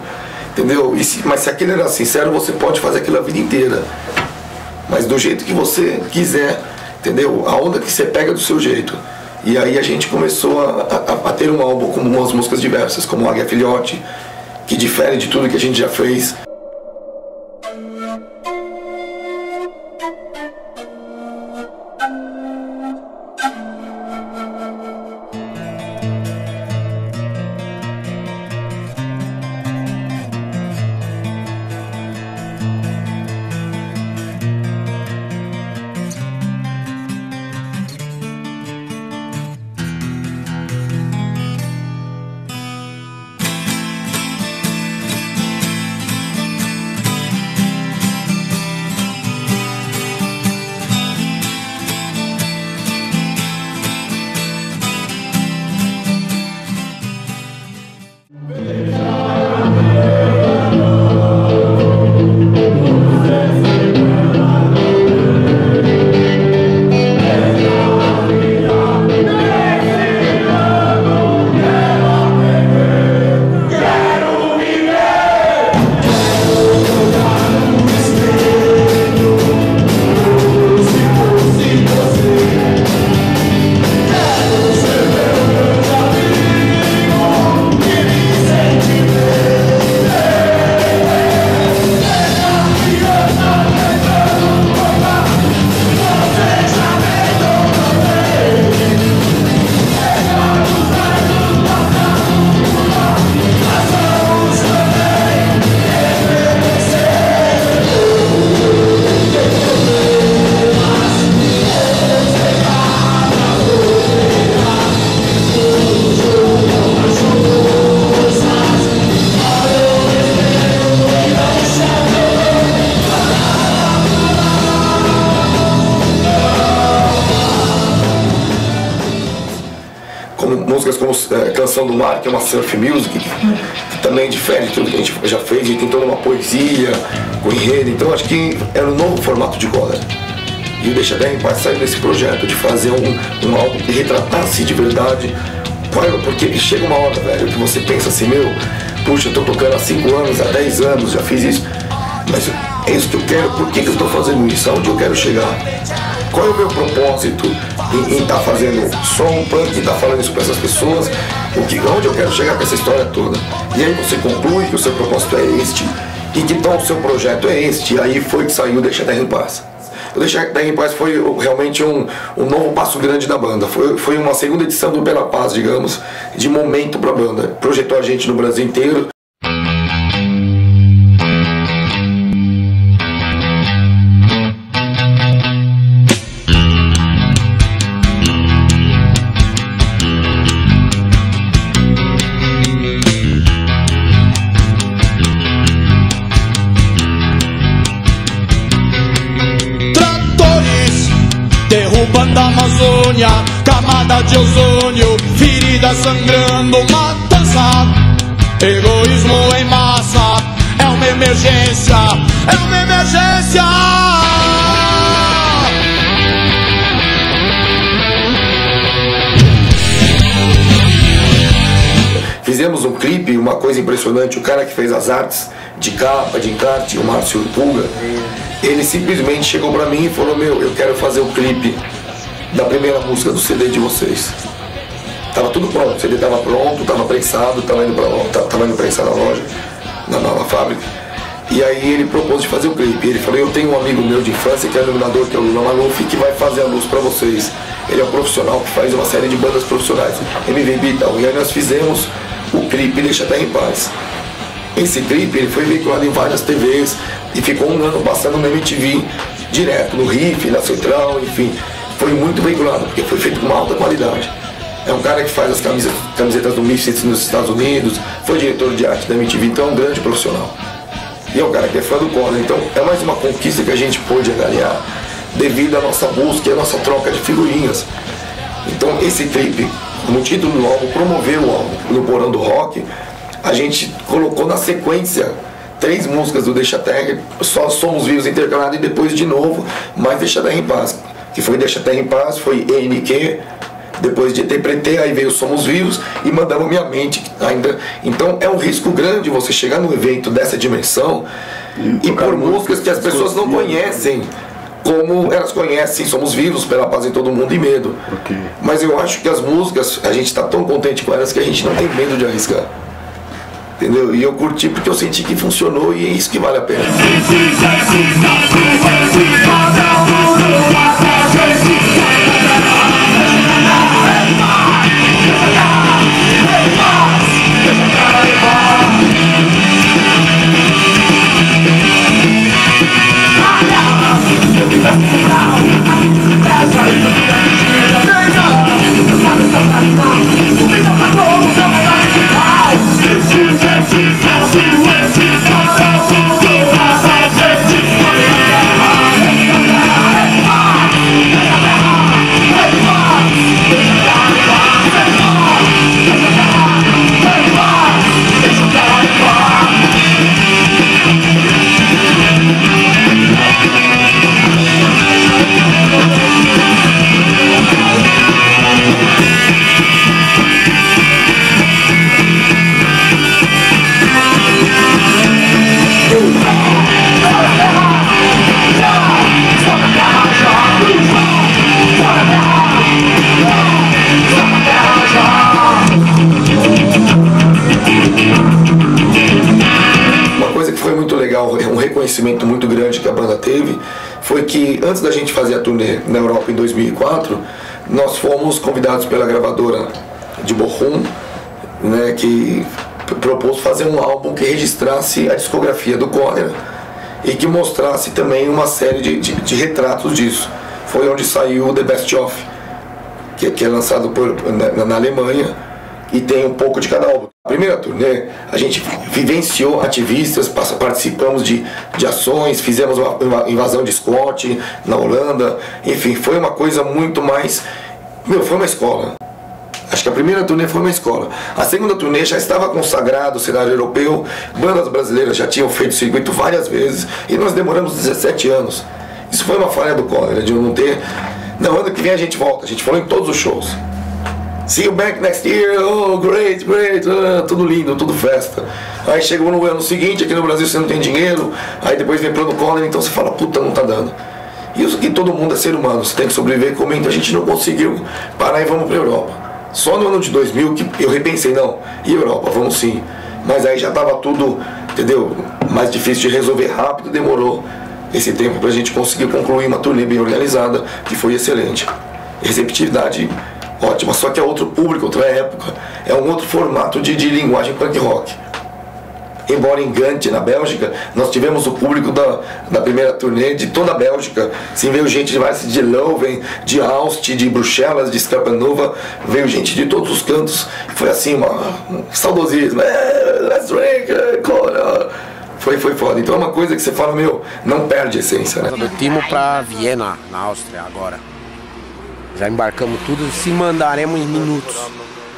entendeu? Mas se aquilo era sincero, você pode fazer aquilo a vida inteira. Mas do jeito que você quiser, entendeu? A onda que você pega do seu jeito. E aí a gente começou a ter um álbum com umas músicas diversas, como Águia Filhote, que difere de tudo que a gente já fez. como músicas como Canção do Mar, que é uma surf music, que também difere de tudo que a gente já fez, e tem toda uma poesia, com enredo, então acho que era um novo formato de Cólera. E o Deixa a Terra em Paz saiu desse projeto de fazer um álbum que retratasse de verdade, porque chega uma hora, velho, que você pensa assim, meu, puxa, eu tô tocando há 5 anos, há 10 anos, já fiz isso, mas é isso que eu quero, por que eu tô fazendo isso, aonde eu quero chegar? Qual é o meu propósito em estar fazendo som punk, em estar falando isso para essas pessoas, onde eu quero chegar com essa história toda? E aí você conclui que o seu propósito é este, e que então o seu projeto é este, e aí foi que saiu Deixa a Terra em Paz. O Deixa a Terra em Paz foi realmente um novo passo grande da banda, foi uma segunda edição do Pela Paz, digamos, de momento para a banda, projetou a gente no Brasil inteiro. Derrubando a Amazônia, camada de ozônio, ferida sangrando, matança, egoísmo em massa, é uma emergência, é uma emergência. Fizemos um clipe, uma coisa impressionante, o cara que fez as artes de capa, de encarte, o Márcio Pulga, ele simplesmente chegou pra mim e falou, meu, eu quero fazer o clipe da primeira música do CD de vocês. Tava tudo pronto, o CD tava pronto, tava prensado, tava indo prensar na loja, na fábrica. E aí ele propôs de fazer o clipe. Ele falou, eu tenho um amigo meu de infância que é iluminador, que é o Lula Maluf, que vai fazer a luz pra vocês. Ele é um profissional que faz uma série de bandas profissionais, MVB e tal. E aí nós fizemos o clipe Deixa a Terra em Paz. Esse clipe ele foi veiculado em várias TVs e ficou um ano passando na MTV direto, no Riff, na Central, enfim. Foi muito veiculado, porque foi feito com uma alta qualidade. É um cara que faz as camisetas do Misfits nos Estados Unidos, foi diretor de arte da MTV, então é um grande profissional. E é um cara que é fã do Cólera, então é mais uma conquista que a gente pôde ganhar devido à nossa busca e à nossa troca de figurinhas. Então esse clipe, no título do álbum, promoveu o álbum no Porão do Rock. A gente colocou na sequência 3 músicas do Deixa a Terra, só Somos Vivos intercalado e depois de novo mais Deixa a Terra em Paz, que foi Deixa a Terra em Paz, foi ENQ, depois de Interpretei, aí veio Somos Vivos e Mandamos Minha Mente ainda. Então é um risco grande você chegar num evento dessa dimensão e por músicas que as pessoas não conhecem como elas conhecem Somos Vivos, Pela Paz em Todo Mundo e Medo. Mas eu acho que as músicas, a gente está tão contente com elas que a gente não tem medo de arriscar. Entendeu? E eu curti porque eu senti que funcionou e é isso que vale a pena. Um reconhecimento muito grande que a banda teve foi que antes da gente fazer a turnê na Europa em 2004, nós fomos convidados pela gravadora de Bochum, né, que propôs fazer um álbum que registrasse a discografia do Cólera e que mostrasse também uma série de retratos disso. Foi onde saiu o The Best Of, que é lançado na Alemanha e tem um pouco de cada álbum. A primeira turnê, a gente vivenciou ativistas, participamos de ações, fizemos uma invasão de squat na Holanda, enfim, foi uma coisa muito mais... Meu, foi uma escola. Acho que a primeira turnê foi uma escola. A segunda turnê já estava consagrado o cenário europeu, bandas brasileiras já tinham feito circuito várias vezes e nós demoramos 17 anos. Isso foi uma falha do Cólera, de não ter... Não, ano que vem a gente volta, a gente falou em todos os shows. See you back next year, oh great, great, tudo lindo, tudo festa. Aí chega no ano seguinte, aqui no Brasil você não tem dinheiro, aí depois vem plano Cólera, então você fala, puta, não tá dando. Isso que todo mundo é ser humano, você tem que sobreviver e comer, então a gente não conseguiu parar e vamos pra Europa. Só no ano de 2000 que eu repensei, não, e Europa, vamos sim. Mas aí já tava tudo, entendeu, mais difícil de resolver rápido, demorou esse tempo pra gente conseguir concluir uma turnê bem organizada, que foi excelente. Receptividade ótima, só que é outro público, outra época, é um outro formato de linguagem punk rock. Embora em Gant, na Bélgica, nós tivemos o público da primeira turnê de toda a Bélgica. Sim, veio gente de Leuven, de Aalst, de Bruxelas, de Scapanova, veio gente de todos os cantos. Foi assim, um saudosismo. Let's drink, Cólera. Foi foda. Então é uma coisa que você fala, meu, não perde a essência, né? Do Timo pra Viena, na Áustria, agora. Já embarcamos tudo, se mandaremos em minutos.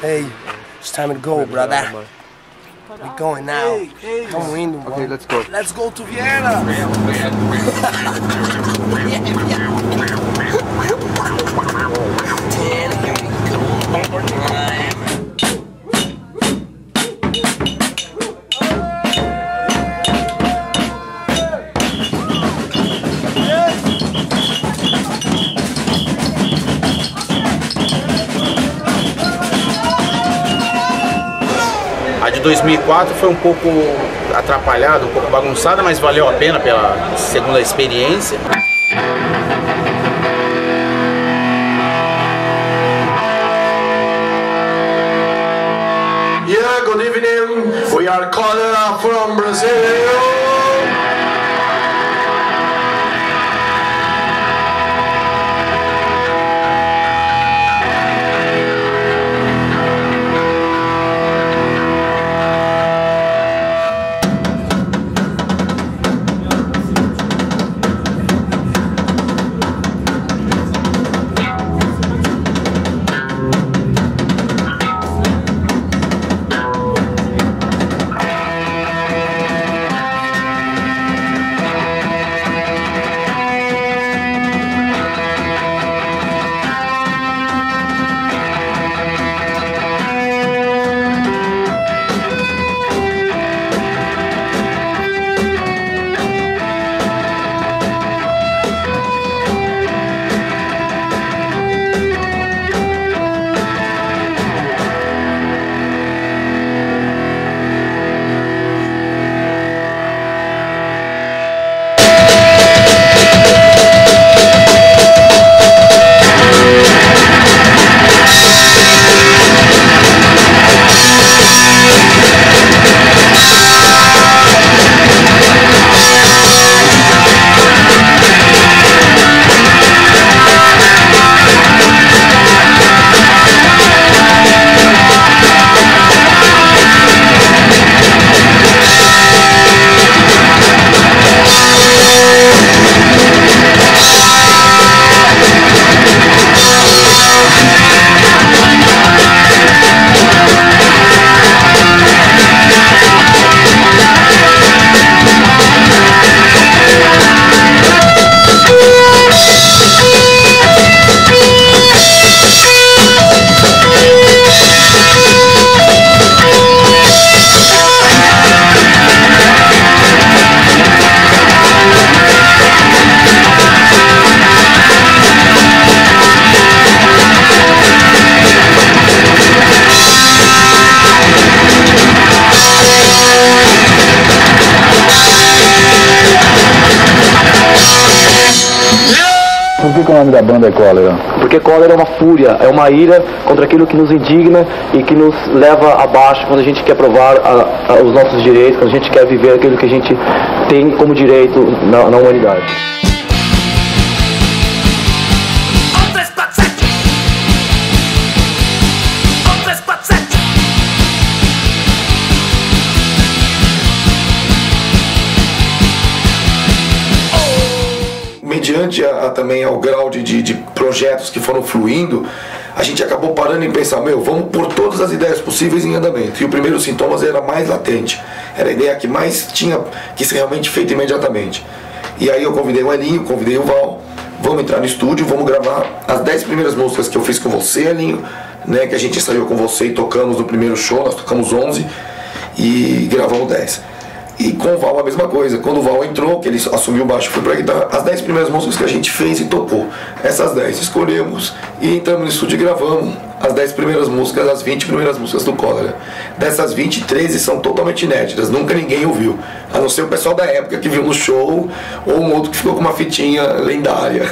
Hey, it's time to go, brother. We're going now. Estamos indo, bro. Okay, let's go. Let's go to Vienna. A de 2004 foi um pouco atrapalhada, um pouco bagunçada, mas valeu a pena pela segunda experiência. Yeah, good evening. We are Cólera from Brazil. Por que o nome da banda é Cólera? Porque cólera é uma fúria, é uma ira contra aquilo que nos indigna e que nos leva abaixo quando a gente quer provar os nossos direitos, quando a gente quer viver aquilo que a gente tem como direito na humanidade. Mediante também ao grau de projetos que foram fluindo, a gente acabou parando em pensar, vamos pôr todas as ideias possíveis em andamento. E o primeiro Sintomas era mais latente, era a ideia que mais tinha que ser realmente feita imediatamente. E aí eu convidei o Elinho, convidei o Val, vamos entrar no estúdio, vamos gravar as 10 primeiras músicas que eu fiz com você, Elinho, né, que a gente ensaiou com você e tocamos no primeiro show, nós tocamos 11 e gravamos 10. E com o Val a mesma coisa, quando o Val entrou, que ele assumiu o baixo e foi pra guitarra, as 10 primeiras músicas que a gente fez e tocou, essas 10 escolhemos e entramos no estúdio e gravamos as 10 primeiras músicas, as 20 primeiras músicas do Cólera. Dessas 20, 13 são totalmente inéditas, nunca ninguém ouviu, a não ser o pessoal da época que viu no show ou um outro que ficou com uma fitinha lendária.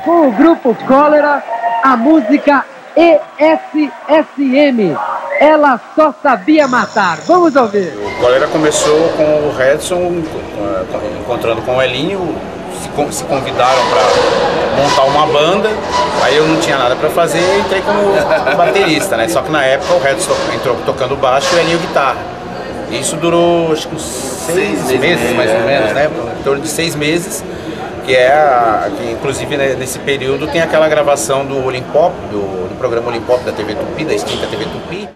Com o grupo Cólera, a música ESSM, Ela Só Sabia Matar. Vamos ouvir. O Cólera começou com o Redson, encontrando com o Elinho, se convidaram para montar uma banda, aí eu não tinha nada para fazer e entrei como baterista, né? Só que na época o Redson entrou tocando baixo e o Elinho guitarra. Isso durou acho que uns 6 meses mais ou menos, né? Em torno de 6 meses. Que inclusive nesse período tem aquela gravação do Olimpop, do programa Olimpop da TV Tupi, da extinta TV Tupi.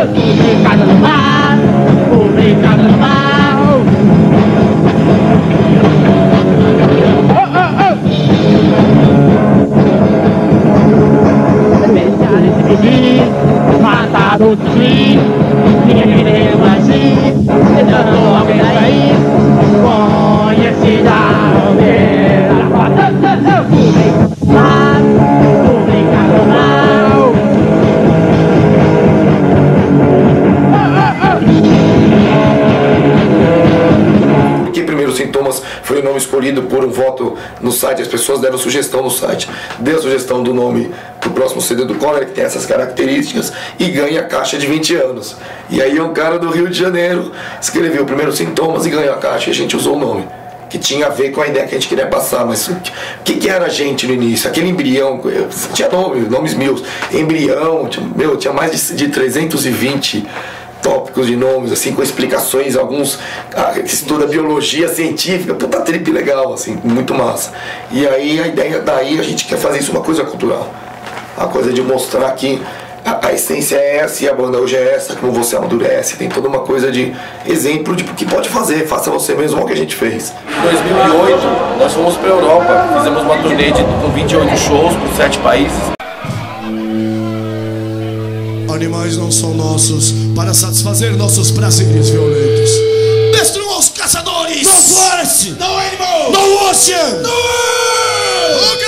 Publicado no mar, publicado no mar. Deixar esse bebê, matar o trim, ninguém deu agir, tentando alguém aí, conhecida aldeia. Publicado no mar, publicado no mar. Sintomas foi o nome escolhido por um voto no site, as pessoas deram sugestão no site, deu a sugestão do nome do próximo CD do Cólera, que tem essas características, e ganha a caixa de 20 anos. E aí um cara do Rio de Janeiro escreveu o primeiro Sintomas e ganhou a caixa, e a gente usou o nome, que tinha a ver com a ideia que a gente queria passar. Mas o que era a gente no início? Aquele embrião, tinha nomes mil, embrião, tinha mais de 320 tópicos de nomes, assim, com explicações, alguns que estuda biologia científica, puta trip legal, assim, muito massa. E aí a ideia daí, a gente quer fazer isso uma coisa cultural, a coisa de mostrar que a essência é essa e a banda hoje é essa, como você amadurece, tem toda uma coisa de exemplo de o que pode fazer, faça você mesmo o que a gente fez. Em 2008, nós fomos pra Europa, fizemos uma turnê com 28 shows por 7 países. Animais não são nossos para satisfazer nossos prazeres violentos. Destruam os caçadores! No forest! No animal! No ocean! No earth!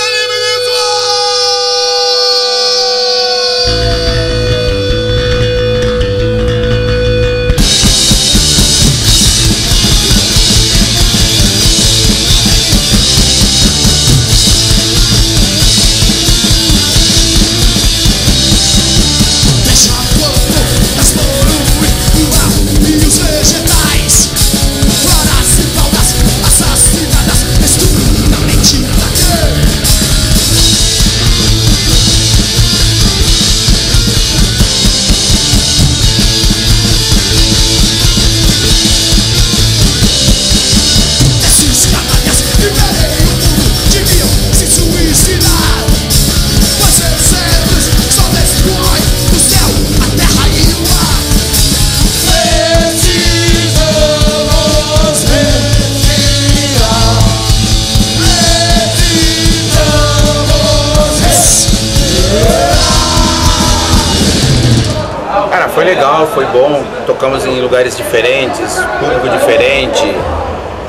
Foi legal, foi bom, tocamos em lugares diferentes, público diferente.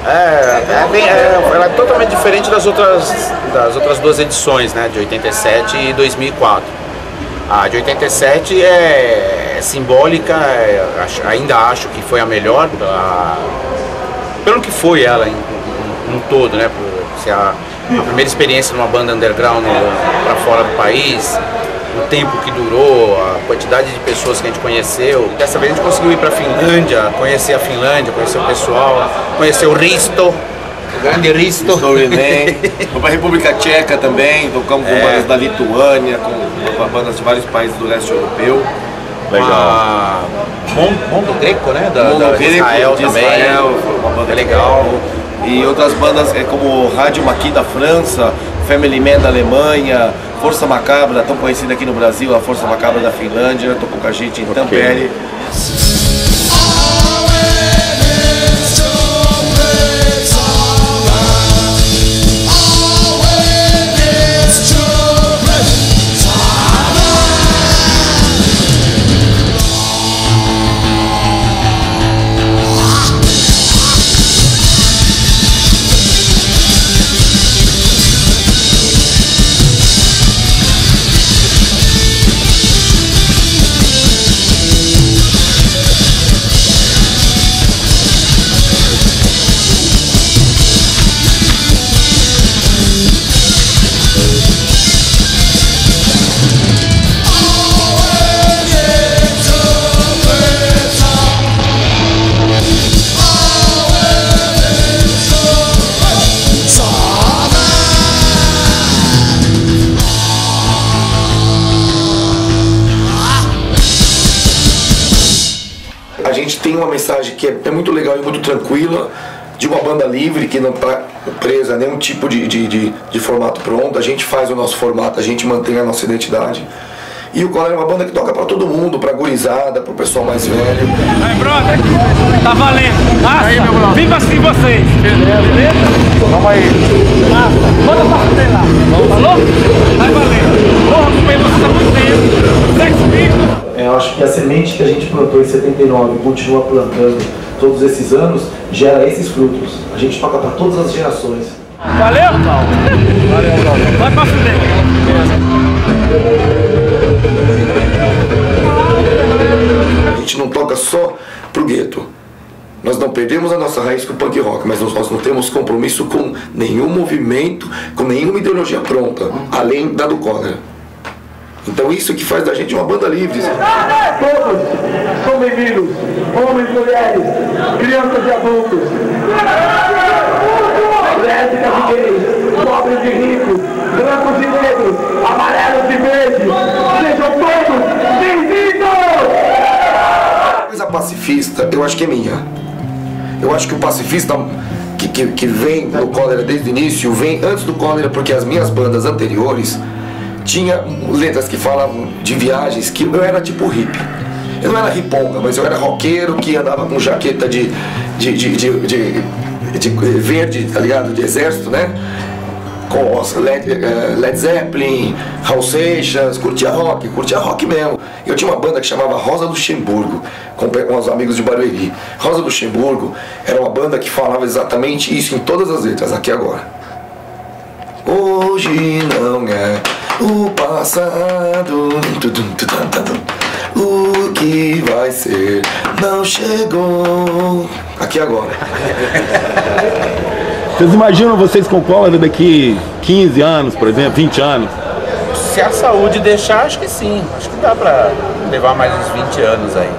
Ela é totalmente diferente das outras duas edições, né, de 87 e 2004. A de 87 é simbólica, ainda acho que foi a melhor, pelo que foi ela em todo, né, por ser a primeira experiência numa banda underground para fora do país. o tempo que durou, a quantidade de pessoas que a gente conheceu. Dessa vez a gente conseguiu ir para a Finlândia, conhecer a Finlândia, conhecer o pessoal, conhecer o Risto, o grande Risto. Fomos para a República Tcheca também, tocamos com bandas da Lituânia, com bandas de vários países do leste europeu. Legal. Mundo Greco, né? Mundo Greco, Israel de também. Israel, uma banda legal. E outras bandas como Rádio Maqui da França, Family Man da Alemanha, Força Macabra, tão conhecida aqui no Brasil, a Força Macabra da Finlândia, tocou com a gente em Tampere. A gente tem uma mensagem que é muito legal e muito tranquila, de uma banda livre, que não está presa a nenhum tipo de formato pronto. A gente faz o nosso formato, a gente mantém a nossa identidade. E o Cólera é uma banda que toca pra todo mundo, pra gurizada, pro pessoal mais velho. Aí, brother, tá valendo. Massa, aí, meu brother. Viva assim vocês. Beleza? Vamos aí. Massa, bota pra frente lá. Falou? Vai valendo. Porra, acompanhei vocês há muito tempo. Sex Pistols. Eu acho que a semente que a gente plantou em 79 e continua plantando todos esses anos, gera esses frutos. A gente toca pra todas as gerações. Valeu? Valeu, brother. Vai pra frente. A gente não toca só pro gueto. Nós não perdemos a nossa raiz com o punk rock, mas nós não temos compromisso com nenhum movimento, com nenhuma ideologia pronta, além da do Cólera. Então isso que faz da gente uma banda livre. Todos são bem-vindos, homens e mulheres, crianças e adultos, lésbicas e gays, pobres e ricos, brancos e negros, amarelos e verdes, sejam todos bem-vindos! A coisa pacifista, eu acho que é minha. Eu acho que o pacifista que vem do Cólera desde o início, vem antes do Cólera, porque as minhas bandas anteriores tinha letras que falavam de viagens, que eu era tipo hippie. Eu não era riponga, mas eu era roqueiro que andava com jaqueta de verde, tá ligado? De exército, né? Com Led Zeppelin, Raul Seixas, curtia rock mesmo. Eu tinha uma banda que chamava Rosa Luxemburgo, com os amigos de Barueri. Rosa Luxemburgo era uma banda que falava exatamente isso em todas as letras, aqui agora. Hoje não é o passado, o que vai ser não chegou. Aqui agora. Vocês imaginam vocês com Cólera daqui 15 anos, por exemplo, 20 anos? Se a saúde deixar, acho que sim. Acho que dá pra levar mais uns 20 anos aí.